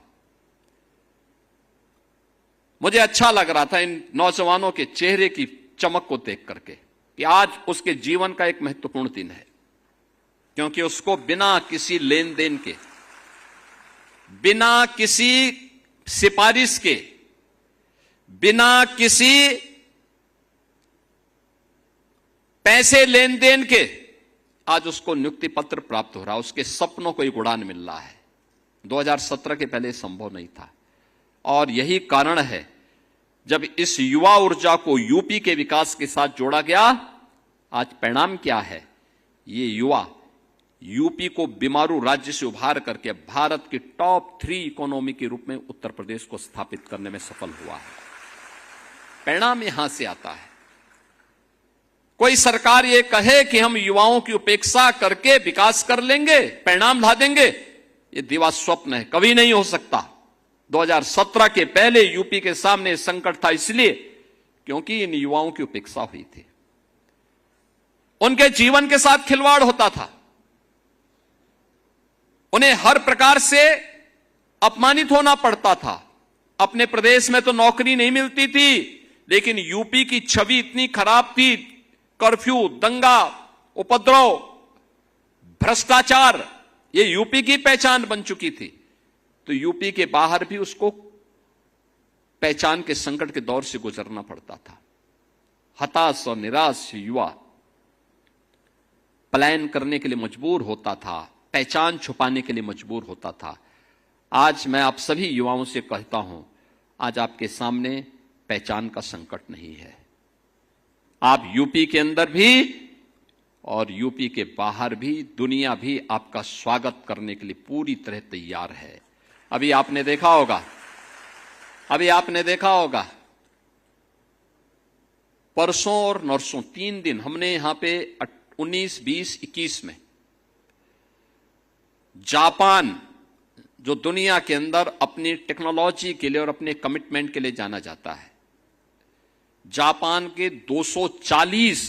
मुझे अच्छा लग रहा था इन नौजवानों के चेहरे की चमक को देख करके कि आज उसके जीवन का एक महत्वपूर्ण दिन है, क्योंकि उसको बिना किसी लेन देन के, बिना किसी सिफारिश के, बिना किसी पैसे लेन देन के आज उसको नियुक्ति पत्र प्राप्त हो रहा है। उसके सपनों को एक उड़ान मिल रहा है। 2017 के पहले संभव नहीं था। और यही कारण है, जब इस युवा ऊर्जा को यूपी के विकास के साथ जोड़ा गया, आज परिणाम क्या है? ये युवा यूपी को बीमारू राज्य से उभार करके भारत की टॉप 3 इकोनॉमी के रूप में उत्तर प्रदेश को स्थापित करने में सफल हुआ है। परिणाम यहां से आता है। कोई सरकार ये कहे कि हम युवाओं की उपेक्षा करके विकास कर लेंगे, परिणाम ला देंगे, ये दिवा स्वप्न है, कभी नहीं हो सकता। 2017 के पहले यूपी के सामने संकट था, इसलिए क्योंकि इन युवाओं की उपेक्षा हुई थी, उनके जीवन के साथ खिलवाड़ होता था, उन्हें हर प्रकार से अपमानित होना पड़ता था। अपने प्रदेश में तो नौकरी नहीं मिलती थी, लेकिन यूपी की छवि इतनी खराब थी, कर्फ्यू, दंगा, उपद्रव, भ्रष्टाचार, ये यूपी की पहचान बन चुकी थी। तो यूपी के बाहर भी उसको पहचान के संकट के दौर से गुजरना पड़ता था। हताश और निराश युवा पलायन करने के लिए मजबूर होता था, पहचान छुपाने के लिए मजबूर होता था। आज मैं आप सभी युवाओं से कहता हूं, आज आपके सामने पहचान का संकट नहीं है। आप यूपी के अंदर भी और यूपी के बाहर भी, दुनिया भी आपका स्वागत करने के लिए पूरी तरह तैयार है। अभी आपने देखा होगा परसों और नरसों 3 दिन हमने यहां पे 19, 20, 21 में जापान, जो दुनिया के अंदर अपनी टेक्नोलॉजी के लिए और अपने कमिटमेंट के लिए जाना जाता है, जापान के 240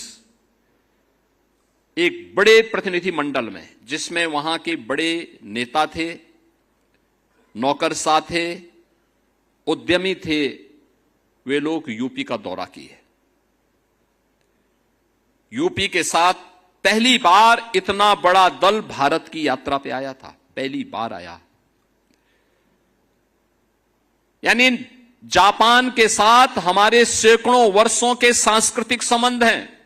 एक बड़े प्रतिनिधि मंडल में, जिसमें वहां के बड़े नेता थे, नौकरशाह थे, उद्यमी थे, वे लोग यूपी का दौरा किए। यूपी के साथ पहली बार इतना बड़ा दल भारत की यात्रा पे आया था, पहली बार आया। यानी जापान के साथ हमारे सैकड़ों वर्षों के सांस्कृतिक संबंध हैं।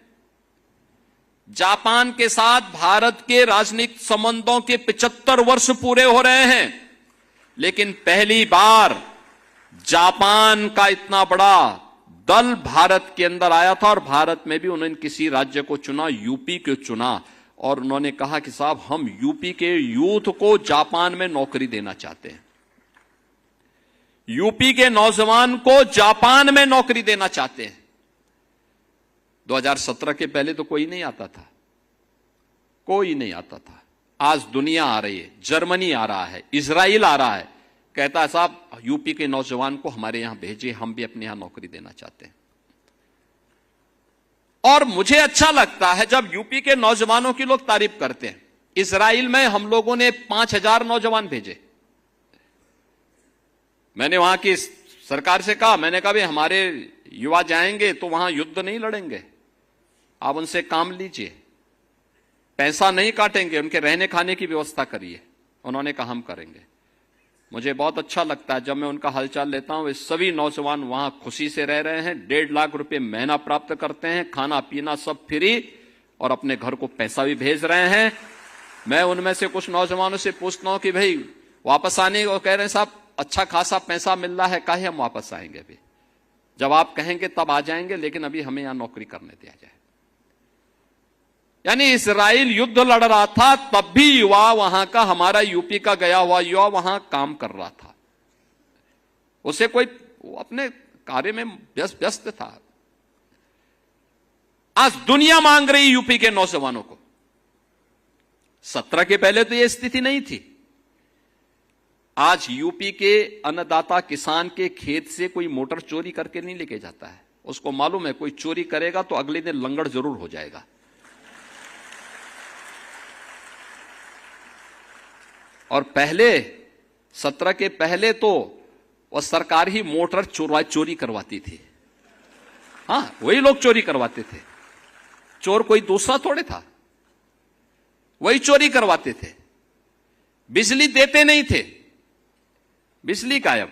जापान के साथ भारत के राजनीतिक संबंधों के 75 वर्ष पूरे हो रहे हैं, लेकिन पहली बार जापान का इतना बड़ा दल भारत के अंदर आया था और भारत में भी उन्होंने किसी राज्य को चुना, यूपी को चुना, और उन्होंने कहा कि साहब हम यूपी के यूथ को जापान में नौकरी देना चाहते हैं, यूपी के नौजवान को जापान में नौकरी देना चाहते हैं। 2017 के पहले तो कोई नहीं आता था, कोई नहीं आता था। आज दुनिया आ रही है, जर्मनी आ रहा है, इजराइल आ रहा है, कहता है साहब यूपी के नौजवान को हमारे यहां भेजिए, हम भी अपने यहां नौकरी देना चाहते हैं। और मुझे अच्छा लगता है जब यूपी के नौजवानों की लोग तारीफ करते हैं। इजराइल में हम लोगों ने 5,000 नौजवान भेजे। मैंने वहां की सरकार से कहा, मैंने कहा भाई हमारे युवा जाएंगे तो वहां युद्ध नहीं लड़ेंगे, आप उनसे काम लीजिए, पैसा नहीं काटेंगे, उनके रहने खाने की व्यवस्था करिए। उन्होंने कहा हम करेंगे। मुझे बहुत अच्छा लगता है जब मैं उनका हालचाल लेता हूं। वे सभी नौजवान वहां खुशी से रह रहे हैं, 1.5 लाख रुपए महीना प्राप्त करते हैं, खाना पीना सब फ्री, और अपने घर को पैसा भी भेज रहे हैं। मैं उनमें से कुछ नौजवानों से पूछता हूं कि भाई वापस आने, और कह रहे हैं साहब अच्छा खासा पैसा मिल रहा है, काहे हम वापस आएंगे, अभी जब आप कहेंगे तब आ जाएंगे, लेकिन अभी हमें यहां नौकरी करने दिया जाए। यानी इजराइल युद्ध लड़ रहा था, तब भी युवा वहां का, हमारा यूपी का गया हुआ युवा वहां काम कर रहा था। उसे कोई अपने कार्य में व्यस्त था। आज दुनिया मांग रही यूपी के नौजवानों को। 17 के पहले तो यह स्थिति नहीं थी। आज यूपी के अन्नदाता किसान के खेत से कोई मोटर चोरी करके नहीं लेके जाता है। उसको मालूम है कोई चोरी करेगा तो अगले दिन लंगड़ जरूर हो जाएगा। और पहले 17 के पहले तो वह सरकार ही मोटर चोरी करवाती थी। हां, वही लोग चोरी करवाते थे, चोर कोई दूसरा थोड़े था, वही चोरी करवाते थे। बिजली देते नहीं थे, बिजली गायब।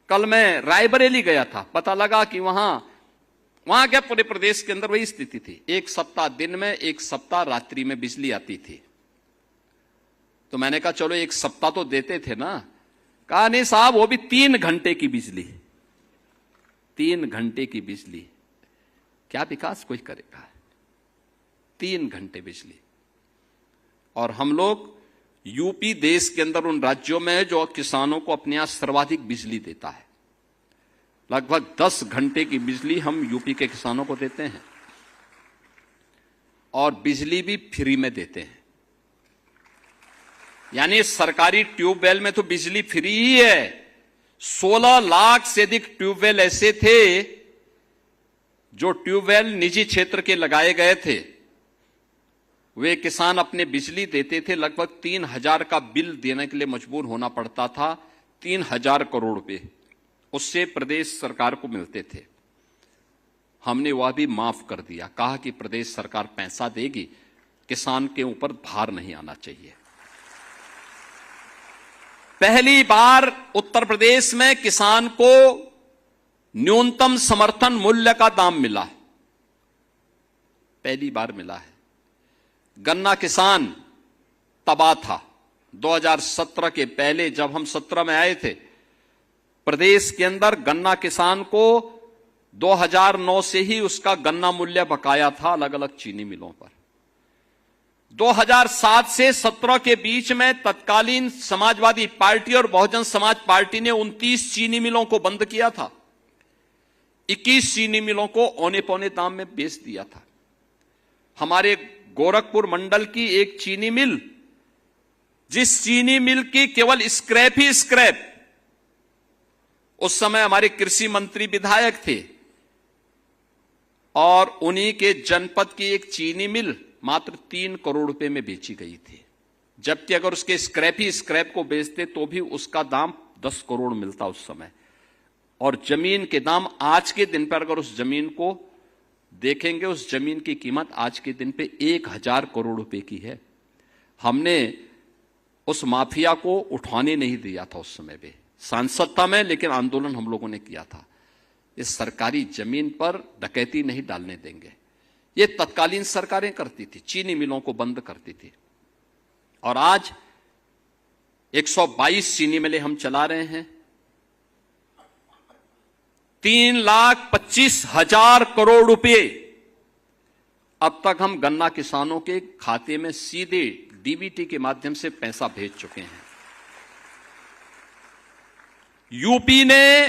कल मैं रायबरेली गया था, पता लगा कि वहां क्या पूरे प्रदेश के अंदर वही स्थिति थी। 1 सप्ताह दिन में, 1 सप्ताह रात्रि में बिजली आती थी। तो मैंने कहा चलो 1 सप्ताह तो देते थे ना। कहा नहीं साहब, वो भी 3 घंटे की बिजली, 3 घंटे की बिजली, क्या विकास कोई करेगा? 3 घंटे बिजली। और हम लोग यूपी देश के अंदर उन राज्यों में है जो किसानों को अपने यहां सर्वाधिक बिजली देता है। लगभग 10 घंटे की बिजली हम यूपी के किसानों को देते हैं, और बिजली भी फ्री में देते हैं। यानी सरकारी ट्यूबवेल में तो बिजली फ्री ही है। 16 लाख से अधिक ट्यूबवेल ऐसे थे जो ट्यूबवेल निजी क्षेत्र के लगाए गए थे। वे किसान अपने बिजली देते थे, लगभग 3,000 का बिल देने के लिए मजबूर होना पड़ता था। 3,000 करोड़ रुपए उससे प्रदेश सरकार को मिलते थे। हमने वह भी माफ कर दिया, कहा कि प्रदेश सरकार पैसा देगी, किसान के ऊपर भार नहीं आना चाहिए। पहली बार उत्तर प्रदेश में किसान को न्यूनतम समर्थन मूल्य का दाम मिला है, पहली बार मिला है। गन्ना किसान तबाह था। 2017 के पहले जब हम 17 में आए थे, प्रदेश के अंदर गन्ना किसान को 2009 से ही उसका गन्ना मूल्य बकाया था अलग अलग चीनी मिलों पर। 2007 से 17 के बीच में तत्कालीन समाजवादी पार्टी और बहुजन समाज पार्टी ने 29 चीनी मिलों को बंद किया था। 21 चीनी मिलों को औने पौने दाम में बेच दिया था। हमारे गोरखपुर मंडल की एक चीनी मिल, जिस चीनी मिल की केवल स्क्रैप ही स्क्रैप, उस समय हमारे कृषि मंत्री विधायक थे, और उन्हीं के जनपद की एक चीनी मिल मात्र 3 करोड़ रुपए में बेची गई थी, जबकि अगर उसके स्क्रैप ही स्क्रैप को बेचते तो भी उसका दाम 10 करोड़ मिलता उस समय। और जमीन के दाम आज के दिन पर अगर उस जमीन को देखेंगे, उस जमीन की कीमत आज के दिन पे 1000 करोड़ रुपए की है। हमने उस माफिया को उठाने नहीं दिया था उस समय पे, सांसद था मैं, लेकिन आंदोलन हम लोगों ने किया था। इस सरकारी जमीन पर डकैती नहीं डालने देंगे। ये तत्कालीन सरकारें करती थी, चीनी मिलों को बंद करती थी। और आज 122 चीनी मिलें हम चला रहे हैं। 3,25,000 करोड़ रुपए अब तक हम गन्ना किसानों के खाते में सीधे डीबीटी के माध्यम से पैसा भेज चुके हैं। यूपी ने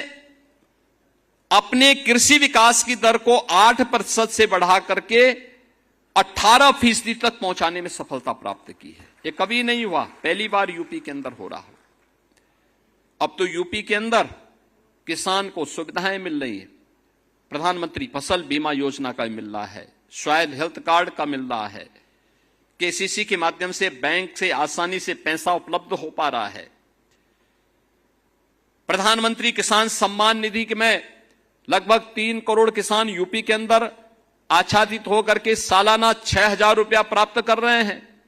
अपने कृषि विकास की दर को 8% से बढ़ा करके 18% तक पहुंचाने में सफलता प्राप्त की है। ये कभी नहीं हुआ, पहली बार यूपी के अंदर हो रहा हो। अब तो यूपी के अंदर किसान को सुविधाएं मिल रही है। प्रधानमंत्री फसल बीमा योजना का मिल रहा है, स्वास्थ्य हेल्थ कार्ड का मिल रहा है, केसीसी के माध्यम से बैंक से आसानी से पैसा उपलब्ध हो पा रहा है। प्रधानमंत्री किसान सम्मान निधि में लगभग 3 करोड़ किसान यूपी के अंदर आच्छादित होकर के सालाना 6,000 रुपया प्राप्त कर रहे हैं।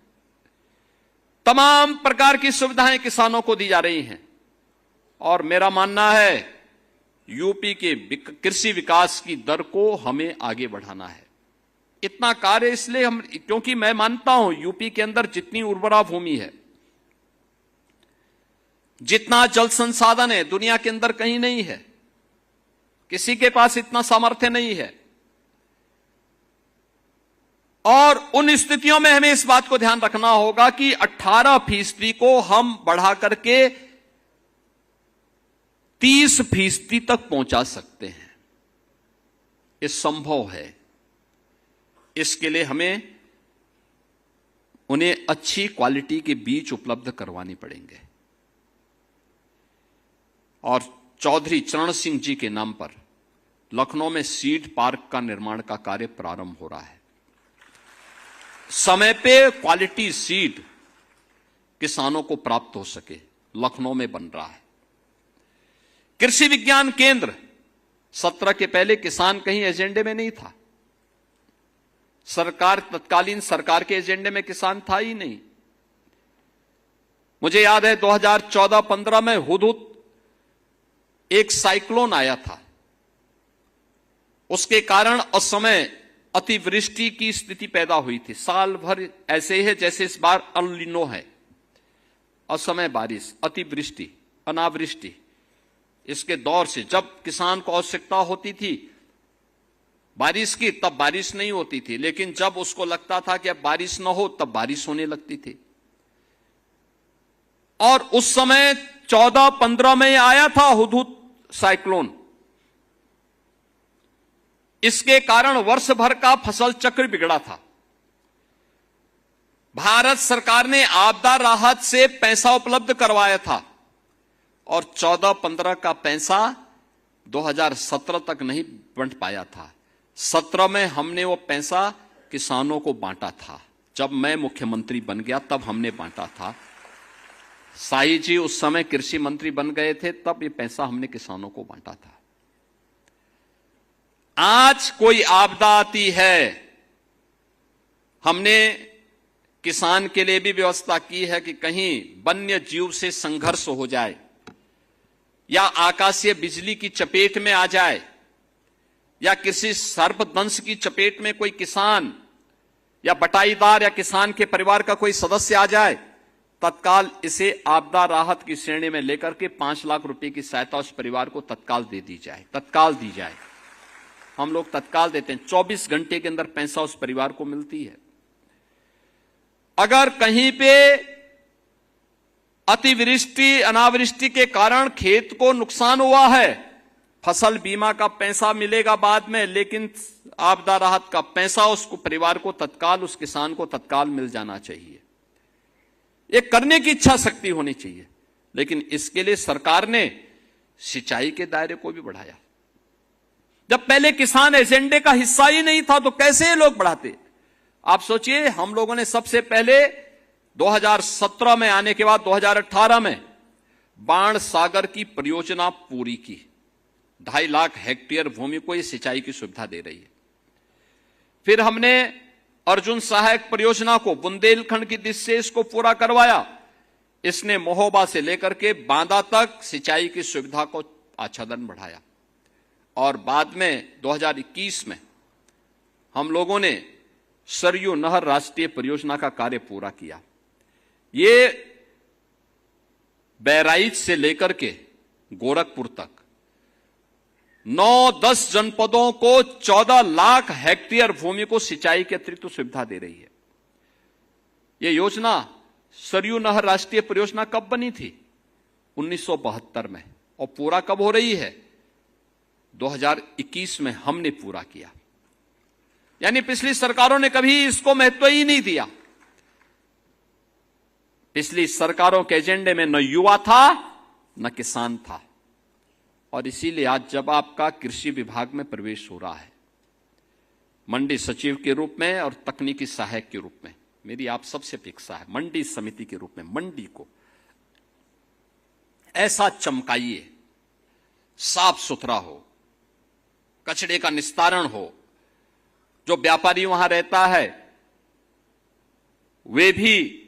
तमाम प्रकार की सुविधाएं किसानों को दी जा रही हैं। और मेरा मानना है यूपी के कृषि विकास की दर को हमें आगे बढ़ाना है। इतना कार्य इसलिए हम, क्योंकि मैं मानता हूं यूपी के अंदर जितनी उर्वरा भूमि है, जितना जल संसाधन है, दुनिया के अंदर कहीं नहीं है। किसी के पास इतना सामर्थ्य नहीं है। और उन स्थितियों में हमें इस बात को ध्यान रखना होगा कि 18% को हम बढ़ा करके 30% तक पहुंचा सकते हैं। ये संभव है। इसके लिए हमें उन्हें अच्छी क्वालिटी के बीज उपलब्ध करवाने पड़ेंगे। और चौधरी चरण सिंह जी के नाम पर लखनऊ में सीड पार्क का निर्माण का कार्य प्रारंभ हो रहा है। समय पे क्वालिटी सीड किसानों को प्राप्त हो सके, लखनऊ में बन रहा है। कृषि विज्ञान केंद्र 17 के पहले किसान कहीं एजेंडे में नहीं था। तत्कालीन सरकार के एजेंडे में किसान था ही नहीं। मुझे याद है 2014-15 में हुदहुद एक साइक्लोन आया था। उसके कारण असमय अतिवृष्टि की स्थिति पैदा हुई थी। साल भर ऐसे ही है जैसे इस बार अल नीनो है। असमय बारिश, अतिवृष्टि, अनावृष्टि, इसके दौर से जब किसान को आवश्यकता होती थी बारिश की, तब बारिश नहीं होती थी। लेकिन जब उसको लगता था कि अब बारिश न हो, तब बारिश होने लगती थी। और उस समय 14-15 में आया था हुदहुद साइक्लोन। इसके कारण वर्ष भर का फसल चक्र बिगड़ा था। भारत सरकार ने आपदा राहत से पैसा उपलब्ध करवाया था और 14-15 का पैसा 2017 तक नहीं बंट पाया था। 17 में हमने वो पैसा किसानों को बांटा था। जब मैं मुख्यमंत्री बन गया तब हमने बांटा था। साई जी उस समय कृषि मंत्री बन गए थे, तब ये पैसा हमने किसानों को बांटा था। आज कोई आपदा आती है, हमने किसान के लिए भी व्यवस्था की है कि कहीं वन्य जीव से संघर्ष हो जाए या आकाशीय बिजली की चपेट में आ जाए या किसी सर्पदंश की चपेट में कोई किसान या बटाईदार या किसान के परिवार का कोई सदस्य आ जाए, तत्काल इसे आपदा राहत की श्रेणी में लेकर के 5 लाख रुपए की सहायता उस परिवार को तत्काल दे दी जाए। तत्काल दी जाए। हम लोग तत्काल देते हैं। 24 घंटे के अंदर पैसा उस परिवार को मिलती है। अगर कहीं पे अतिवृष्टि अनावृष्टि के कारण खेत को नुकसान हुआ है, फसल बीमा का पैसा मिलेगा बाद में, लेकिन आपदा राहत का पैसा उसको परिवार को तत्काल, उस किसान को तत्काल मिल जाना चाहिए। ये करने की इच्छा शक्ति होनी चाहिए। लेकिन इसके लिए सरकार ने सिंचाई के दायरे को भी बढ़ाया। जब पहले किसान एजेंडे का हिस्सा ही नहीं था तो कैसे ये लोग बढ़ाते? आप सोचिए, हम लोगों ने सबसे पहले 2017 में आने के बाद 2018 में बाण सागर की परियोजना पूरी की। 2.5 लाख हेक्टेयर भूमि को ये सिंचाई की सुविधा दे रही है। फिर हमने अर्जुन सहायक परियोजना को बुंदेलखंड की दिशा से इसको पूरा करवाया। इसने महोबा से लेकर के बांदा तक सिंचाई की सुविधा को आच्छादन बढ़ाया। और बाद में 2021 में हम लोगों ने सरयू नहर राष्ट्रीय परियोजना का कार्य पूरा किया। ये बहराइच से लेकर के गोरखपुर तक 9-10 जनपदों को 14 लाख हेक्टेयर भूमि को सिंचाई के अतिरिक्त सुविधा दे रही है। यह योजना सरयू नहर राष्ट्रीय परियोजना कब बनी थी? 1972 में। और पूरा कब हो रही है? 2021 में हमने पूरा किया। यानी पिछली सरकारों ने कभी इसको महत्व ही नहीं दिया। पिछली सरकारों के एजेंडे में न युवा था न किसान था। और इसीलिए आज जब आपका कृषि विभाग में प्रवेश हो रहा है, मंडी सचिव के रूप में और तकनीकी सहायक के रूप में, मेरी आप सबसे अपेक्षा है मंडी समिति के रूप में मंडी को ऐसा चमकाइए, साफ सुथरा हो, कचरे का निस्तारण हो, जो व्यापारी वहां रहता है वे भी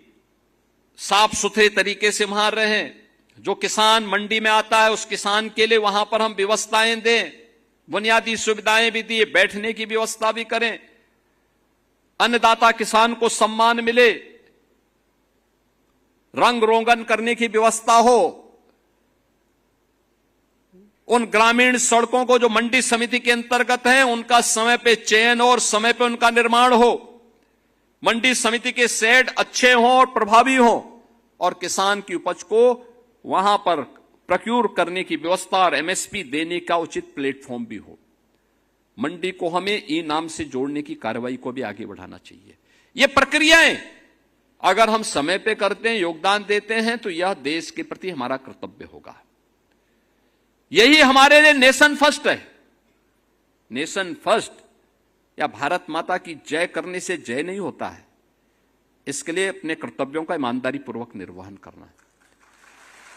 साफ सुथरे तरीके से वहां रहें, जो किसान मंडी में आता है उस किसान के लिए वहां पर हम व्यवस्थाएं दें, बुनियादी सुविधाएं भी दिए, बैठने की व्यवस्था भी करें, अन्नदाता किसान को सम्मान मिले, रंग रोगन करने की व्यवस्था हो, उन ग्रामीण सड़कों को जो मंडी समिति के अंतर्गत हैं उनका समय पे चयन और समय पे उनका निर्माण हो, मंडी समिति के शेड अच्छे हों और प्रभावी हों, और किसान की उपज को वहां पर प्रोक्यूर करने की व्यवस्था और एमएसपी देने का उचित प्लेटफॉर्म भी हो। मंडी को हमें ई नाम से जोड़ने की कार्रवाई को भी आगे बढ़ाना चाहिए। ये प्रक्रियाएं अगर हम समय पे करते हैं, योगदान देते हैं, तो यह देश के प्रति हमारा कर्तव्य होगा। यही हमारे लिए नेशन फर्स्ट है। नेशन फर्स्ट या भारत माता की जय करने से जय नहीं होता है। इसके लिए अपने कर्तव्यों का ईमानदारी पूर्वक निर्वहन करना है।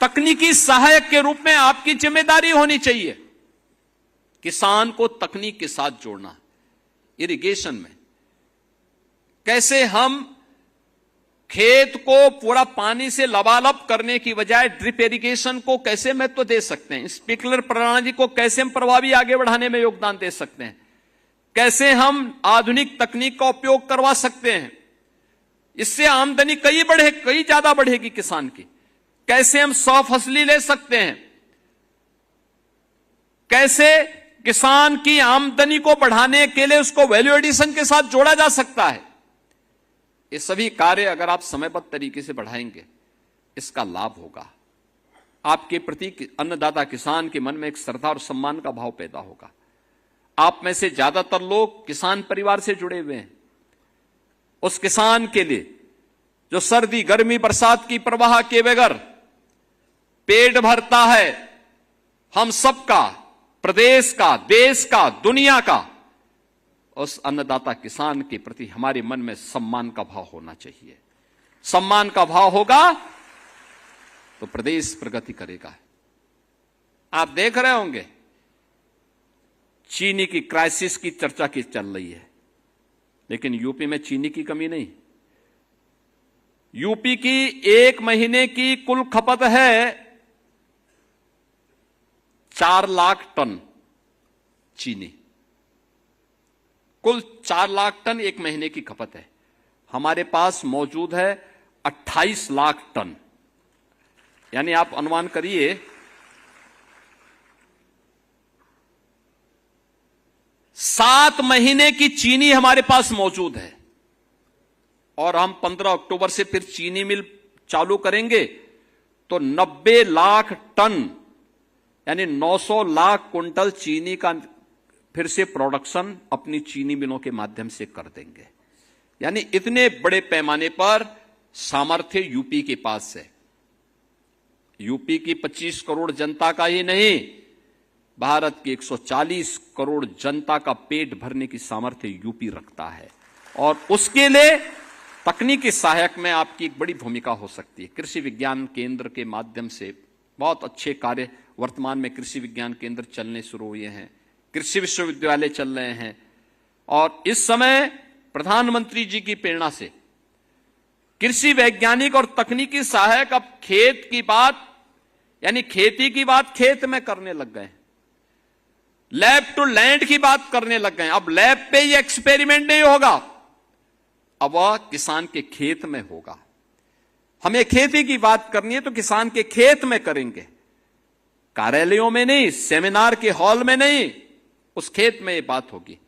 तकनीकी सहायक के रूप में आपकी जिम्मेदारी होनी चाहिए किसान को तकनीक के साथ जोड़ना। इरिगेशन में कैसे हम खेत को पूरा पानी से लबालब करने की बजाय ड्रिप इरिगेशन को कैसे महत्व दे सकते हैं, स्प्रिंकलर प्रणाली को कैसे हम प्रभावी आगे बढ़ाने में योगदान दे सकते हैं, कैसे हम आधुनिक तकनीक का उपयोग करवा सकते हैं, इससे आमदनी कई ज्यादा बढ़ेगी किसान की, कैसे हम 100 फसली ले सकते हैं, कैसे किसान की आमदनी को बढ़ाने के लिए उसको वैल्यू एडिशन के साथ जोड़ा जा सकता है। ये सभी कार्य अगर आप समयबद्ध तरीके से बढ़ाएंगे इसका लाभ होगा। आपके प्रति अन्नदाता किसान के मन में एक श्रद्धा और सम्मान का भाव पैदा होगा। आप में से ज्यादातर लोग किसान परिवार से जुड़े हुए हैं। उस किसान के लिए जो सर्दी गर्मी बरसात की परवाह के बगैर पेट भरता है, हम सबका, प्रदेश का, देश का, दुनिया का, उस अन्नदाता किसान के प्रति हमारे मन में सम्मान का भाव होना चाहिए। सम्मान का भाव होगा तो प्रदेश प्रगति करेगा। आप देख रहे होंगे चीनी की क्राइसिस की चर्चा की चल रही है, लेकिन यूपी में चीनी की कमी नहीं। यूपी की एक महीने की कुल खपत है 4 लाख टन चीनी, कुल 4 लाख टन एक महीने की खपत है। हमारे पास मौजूद है 28 लाख टन। यानी आप अनुमान करिए 7 महीने की चीनी हमारे पास मौजूद है, और हम 15 अक्टूबर से फिर चीनी मिल चालू करेंगे तो 90 लाख टन यानी 900 लाख कुंटल चीनी का फिर से प्रोडक्शन अपनी चीनी मिलों के माध्यम से कर देंगे। यानी इतने बड़े पैमाने पर सामर्थ्य यूपी के पास है। यूपी की 25 करोड़ जनता का ही नहीं, भारत की 140 करोड़ जनता का पेट भरने की सामर्थ्य यूपी रखता है, और उसके लिए तकनीकी सहायक में आपकी एक बड़ी भूमिका हो सकती है। कृषि विज्ञान केंद्र के माध्यम से बहुत अच्छे कार्य वर्तमान में कृषि विज्ञान केंद्र चलने शुरू हुए हैं, कृषि विश्वविद्यालय चल रहे हैं, और इस समय प्रधानमंत्री जी की प्रेरणा से कृषि वैज्ञानिक और तकनीकी सहायक अब खेत की बात यानी खेती की बात खेत में करने लग गए हैं। लैब टू लैंड की बात करने लग गए। अब लैब पे ये एक्सपेरिमेंट नहीं होगा, अब वह किसान के खेत में होगा। हमें खेती की बात करनी है तो किसान के खेत में करेंगे, कार्यालयों में नहीं, सेमिनार के हॉल में नहीं, उस खेत में ये बात होगी।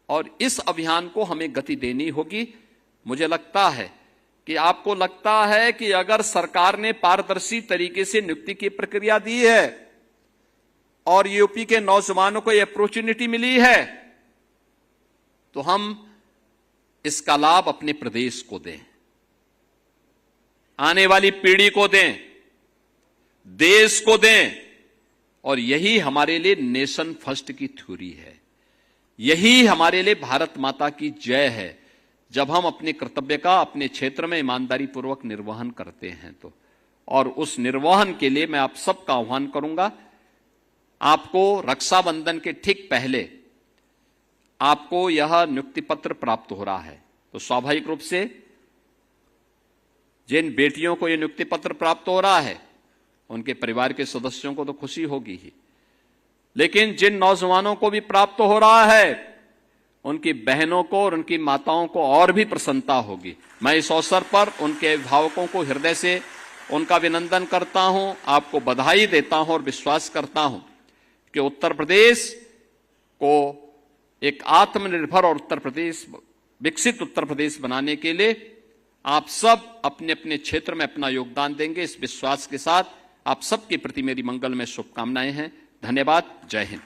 और इस अभियान को हमें गति देनी होगी। मुझे लगता है कि आपको लगता है कि अगर सरकार ने पारदर्शी तरीके से नियुक्ति की प्रक्रिया दी है और यूपी के नौजवानों को यह अपॉर्चुनिटी मिली है, तो हम इसका लाभ अपने प्रदेश को दें, आने वाली पीढ़ी को दें, देश को दें। और यही हमारे लिए नेशन फर्स्ट की थ्योरी है, यही हमारे लिए भारत माता की जय है, जब हम अपने कर्तव्य का अपने क्षेत्र में ईमानदारी पूर्वक निर्वहन करते हैं तो। और उस निर्वहन के लिए मैं आप सबका आह्वान करूंगा। आपको रक्षाबंधन के ठीक पहले आपको यह नियुक्ति पत्र प्राप्त हो रहा है, तो स्वाभाविक रूप से जिन बेटियों को यह नियुक्ति पत्र प्राप्त हो रहा है उनके परिवार के सदस्यों को तो खुशी होगी ही, लेकिन जिन नौजवानों को भी प्राप्त हो रहा है उनकी बहनों को और उनकी माताओं को और भी प्रसन्नता होगी। मैं इस अवसर पर उनके अभिभावकों को हृदय से उनका अभिनंदन करता हूं, आपको बधाई देता हूं और विश्वास करता हूं कि उत्तर प्रदेश को एक आत्मनिर्भर और उत्तर प्रदेश, विकसित उत्तर प्रदेश बनाने के लिए आप सब अपने अपने क्षेत्र में अपना योगदान देंगे। इस विश्वास के साथ आप सबके प्रति मेरी मंगलमय शुभकामनाएं हैं। धन्यवाद। जय हिंद।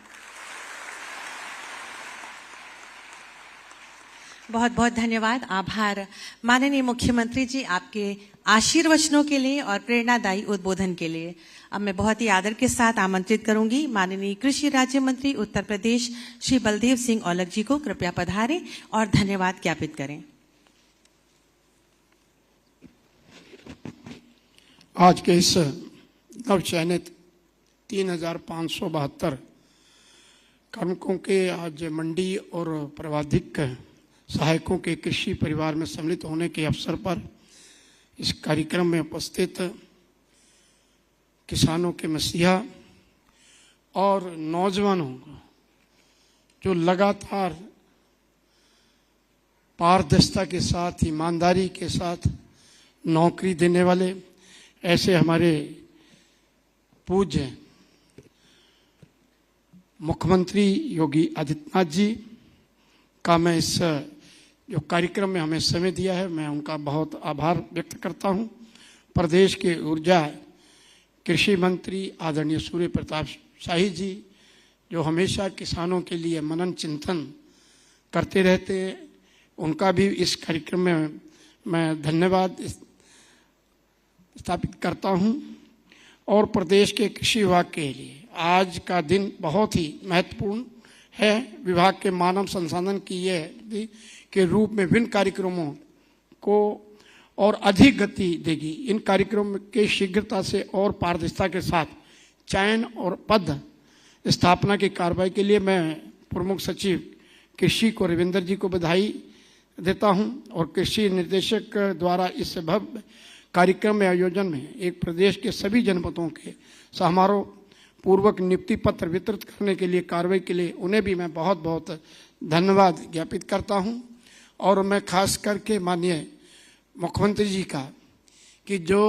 बहुत बहुत धन्यवाद, आभार माननीय मुख्यमंत्री जी आपके आशीर्वचनों के लिए और प्रेरणादायी उद्बोधन के लिए। अब मैं बहुत ही आदर के साथ आमंत्रित करूंगी माननीय कृषि राज्य मंत्री उत्तर प्रदेश श्री बलदेव सिंह औलख जी को, कृपया पधारें और धन्यवाद ज्ञापित करें। आज के इस नवचयनित 3572 कार्मिकों के आज मंडी और प्रावधानिक सहायकों के कृषि परिवार में सम्मिलित होने के अवसर पर इस कार्यक्रम में उपस्थित किसानों के मसीहा और नौजवानों को जो लगातार पारदर्शिता के साथ, ईमानदारी के साथ नौकरी देने वाले, ऐसे हमारे पूज्य मुख्यमंत्री योगी आदित्यनाथ जी का मैं इस जो कार्यक्रम में हमें समय दिया है, मैं उनका बहुत आभार व्यक्त करता हूं। प्रदेश के ऊर्जा कृषि मंत्री आदरणीय सूर्य प्रताप शाही जी जो हमेशा किसानों के लिए मनन चिंतन करते रहते हैं, उनका भी इस कार्यक्रम में मैं धन्यवाद स्थापित करता हूं। और प्रदेश के कृषि विभाग के लिए आज का दिन बहुत ही महत्वपूर्ण है। विभाग के मानव संसाधन की यह के रूप में विभिन्न कार्यक्रमों को और अधिक गति देगी। इन कार्यक्रमों के शीघ्रता से और पारदर्शिता के साथ चयन और पद स्थापना की कार्रवाई के लिए मैं प्रमुख सचिव कृषि को रविंदर जी को बधाई देता हूं। और कृषि निर्देशक द्वारा इस भव्य कार्यक्रम में आयोजन में एक प्रदेश के सभी जनपदों के समारोह पूर्वक नियुक्ति पत्र वितरित करने के लिए कार्रवाई के लिए उन्हें भी मैं बहुत बहुत धन्यवाद ज्ञापित करता हूं। और मैं खास करके माननीय मुख्यमंत्री जी का कि जो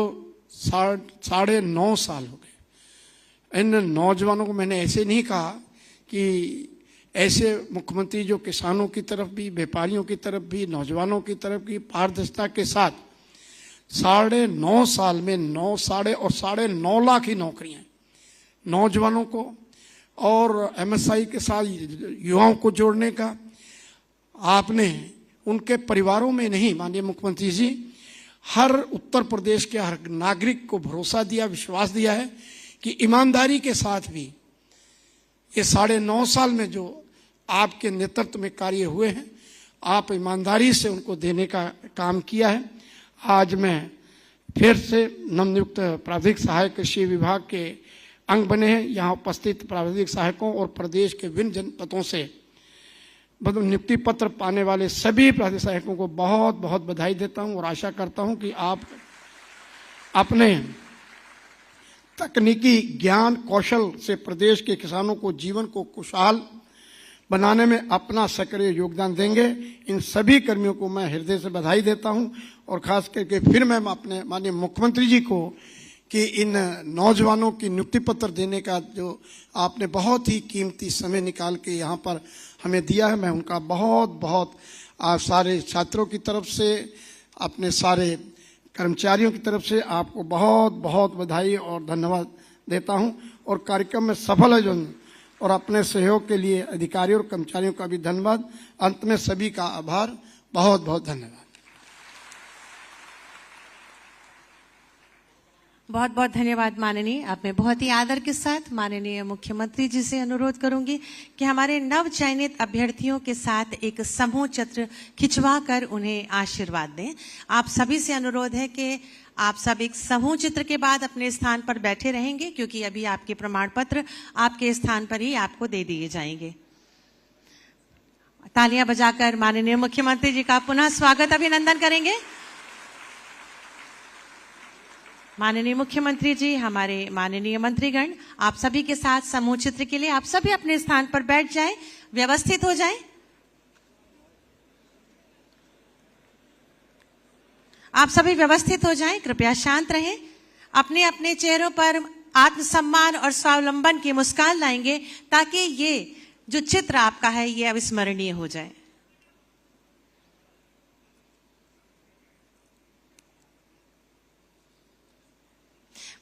9.5 साल हो गए, इन नौजवानों को मैंने ऐसे नहीं कहा कि ऐसे मुख्यमंत्री जो किसानों की तरफ भी, व्यापारियों की तरफ भी, नौजवानों की तरफ भी पारदर्शिता के साथ 9.5 साल में 9.5 लाख ही नौकरियां नौजवानों को और एमएसआई के साथ युवाओं को जोड़ने का आपने उनके परिवारों में नहीं, माननीय मुख्यमंत्री जी, हर उत्तर प्रदेश के हर नागरिक को भरोसा दिया, विश्वास दिया है कि ईमानदारी के साथ भी ये 9.5 साल में जो आपके नेतृत्व में कार्य हुए हैं, आप ईमानदारी से उनको देने का काम किया है। आज मैं फिर से नवनियुक्त प्राविधिक सहायक कृषि विभाग के अंग बने हैं। यहाँ उपस्थित प्राविधिक सहायकों और प्रदेश के विभिन्न जनपदों से नियुक्ति पत्र पाने वाले सभी प्राविधिक सहायकों को बहुत बहुत बधाई देता हूँ और आशा करता हूँ कि आप अपने तकनीकी ज्ञान कौशल से प्रदेश के किसानों को जीवन को खुशहाल बनाने में अपना सक्रिय योगदान देंगे। इन सभी कर्मियों को मैं हृदय से बधाई देता हूं और खास करके फिर मैं अपने माननीय मुख्यमंत्री जी को कि इन नौजवानों की नियुक्ति पत्र देने का जो आपने बहुत ही कीमती समय निकाल के यहाँ पर हमें दिया है, मैं उनका बहुत बहुत सारे छात्रों की तरफ से, अपने सारे कर्मचारियों की तरफ से आपको बहुत बहुत बधाई और धन्यवाद देता हूं। और कार्यक्रम में सफल आयोजन और अपने सहयोग के लिए अधिकारियों और कर्मचारियों का भी धन्यवाद। अंत में सभी का आभार, बहुत बहुत धन्यवाद। बहुत बहुत धन्यवाद माननीय। अब मैं बहुत ही आदर के साथ माननीय मुख्यमंत्री जी से अनुरोध करूंगी कि हमारे नव चयनित अभ्यर्थियों के साथ एक समूह चित्र खिंचवा कर उन्हें आशीर्वाद दें। आप सभी से अनुरोध है कि आप सब एक समूह चित्र के बाद अपने स्थान पर बैठे रहेंगे, क्योंकि अभी आपके प्रमाण पत्र आपके स्थान पर ही आपको दे दिए जाएंगे। तालियां बजाकर माननीय मुख्यमंत्री जी का पुनः स्वागत अभिनंदन करेंगे। माननीय मुख्यमंत्री जी, हमारे माननीय मंत्रीगण, आप सभी के साथ समूह चित्र के लिए आप सभी अपने स्थान पर बैठ जाएं, व्यवस्थित हो जाएं। आप सभी व्यवस्थित हो जाएं, कृपया शांत रहें। अपने अपने चेहरों पर आत्मसम्मान और स्वावलंबन की मुस्कान लाएंगे ताकि ये जो चित्र आपका है ये अविस्मरणीय हो जाए।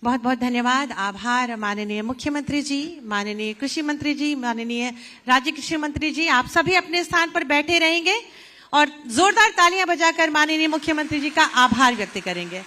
बहुत बहुत धन्यवाद, आभार माननीय मुख्यमंत्री जी, माननीय कृषि मंत्री जी, माननीय राज्य कृषि मंत्री जी। आप सभी अपने स्थान पर बैठे रहेंगे और जोरदार तालियां बजाकर माननीय मुख्यमंत्री जी का आभार व्यक्त करेंगे।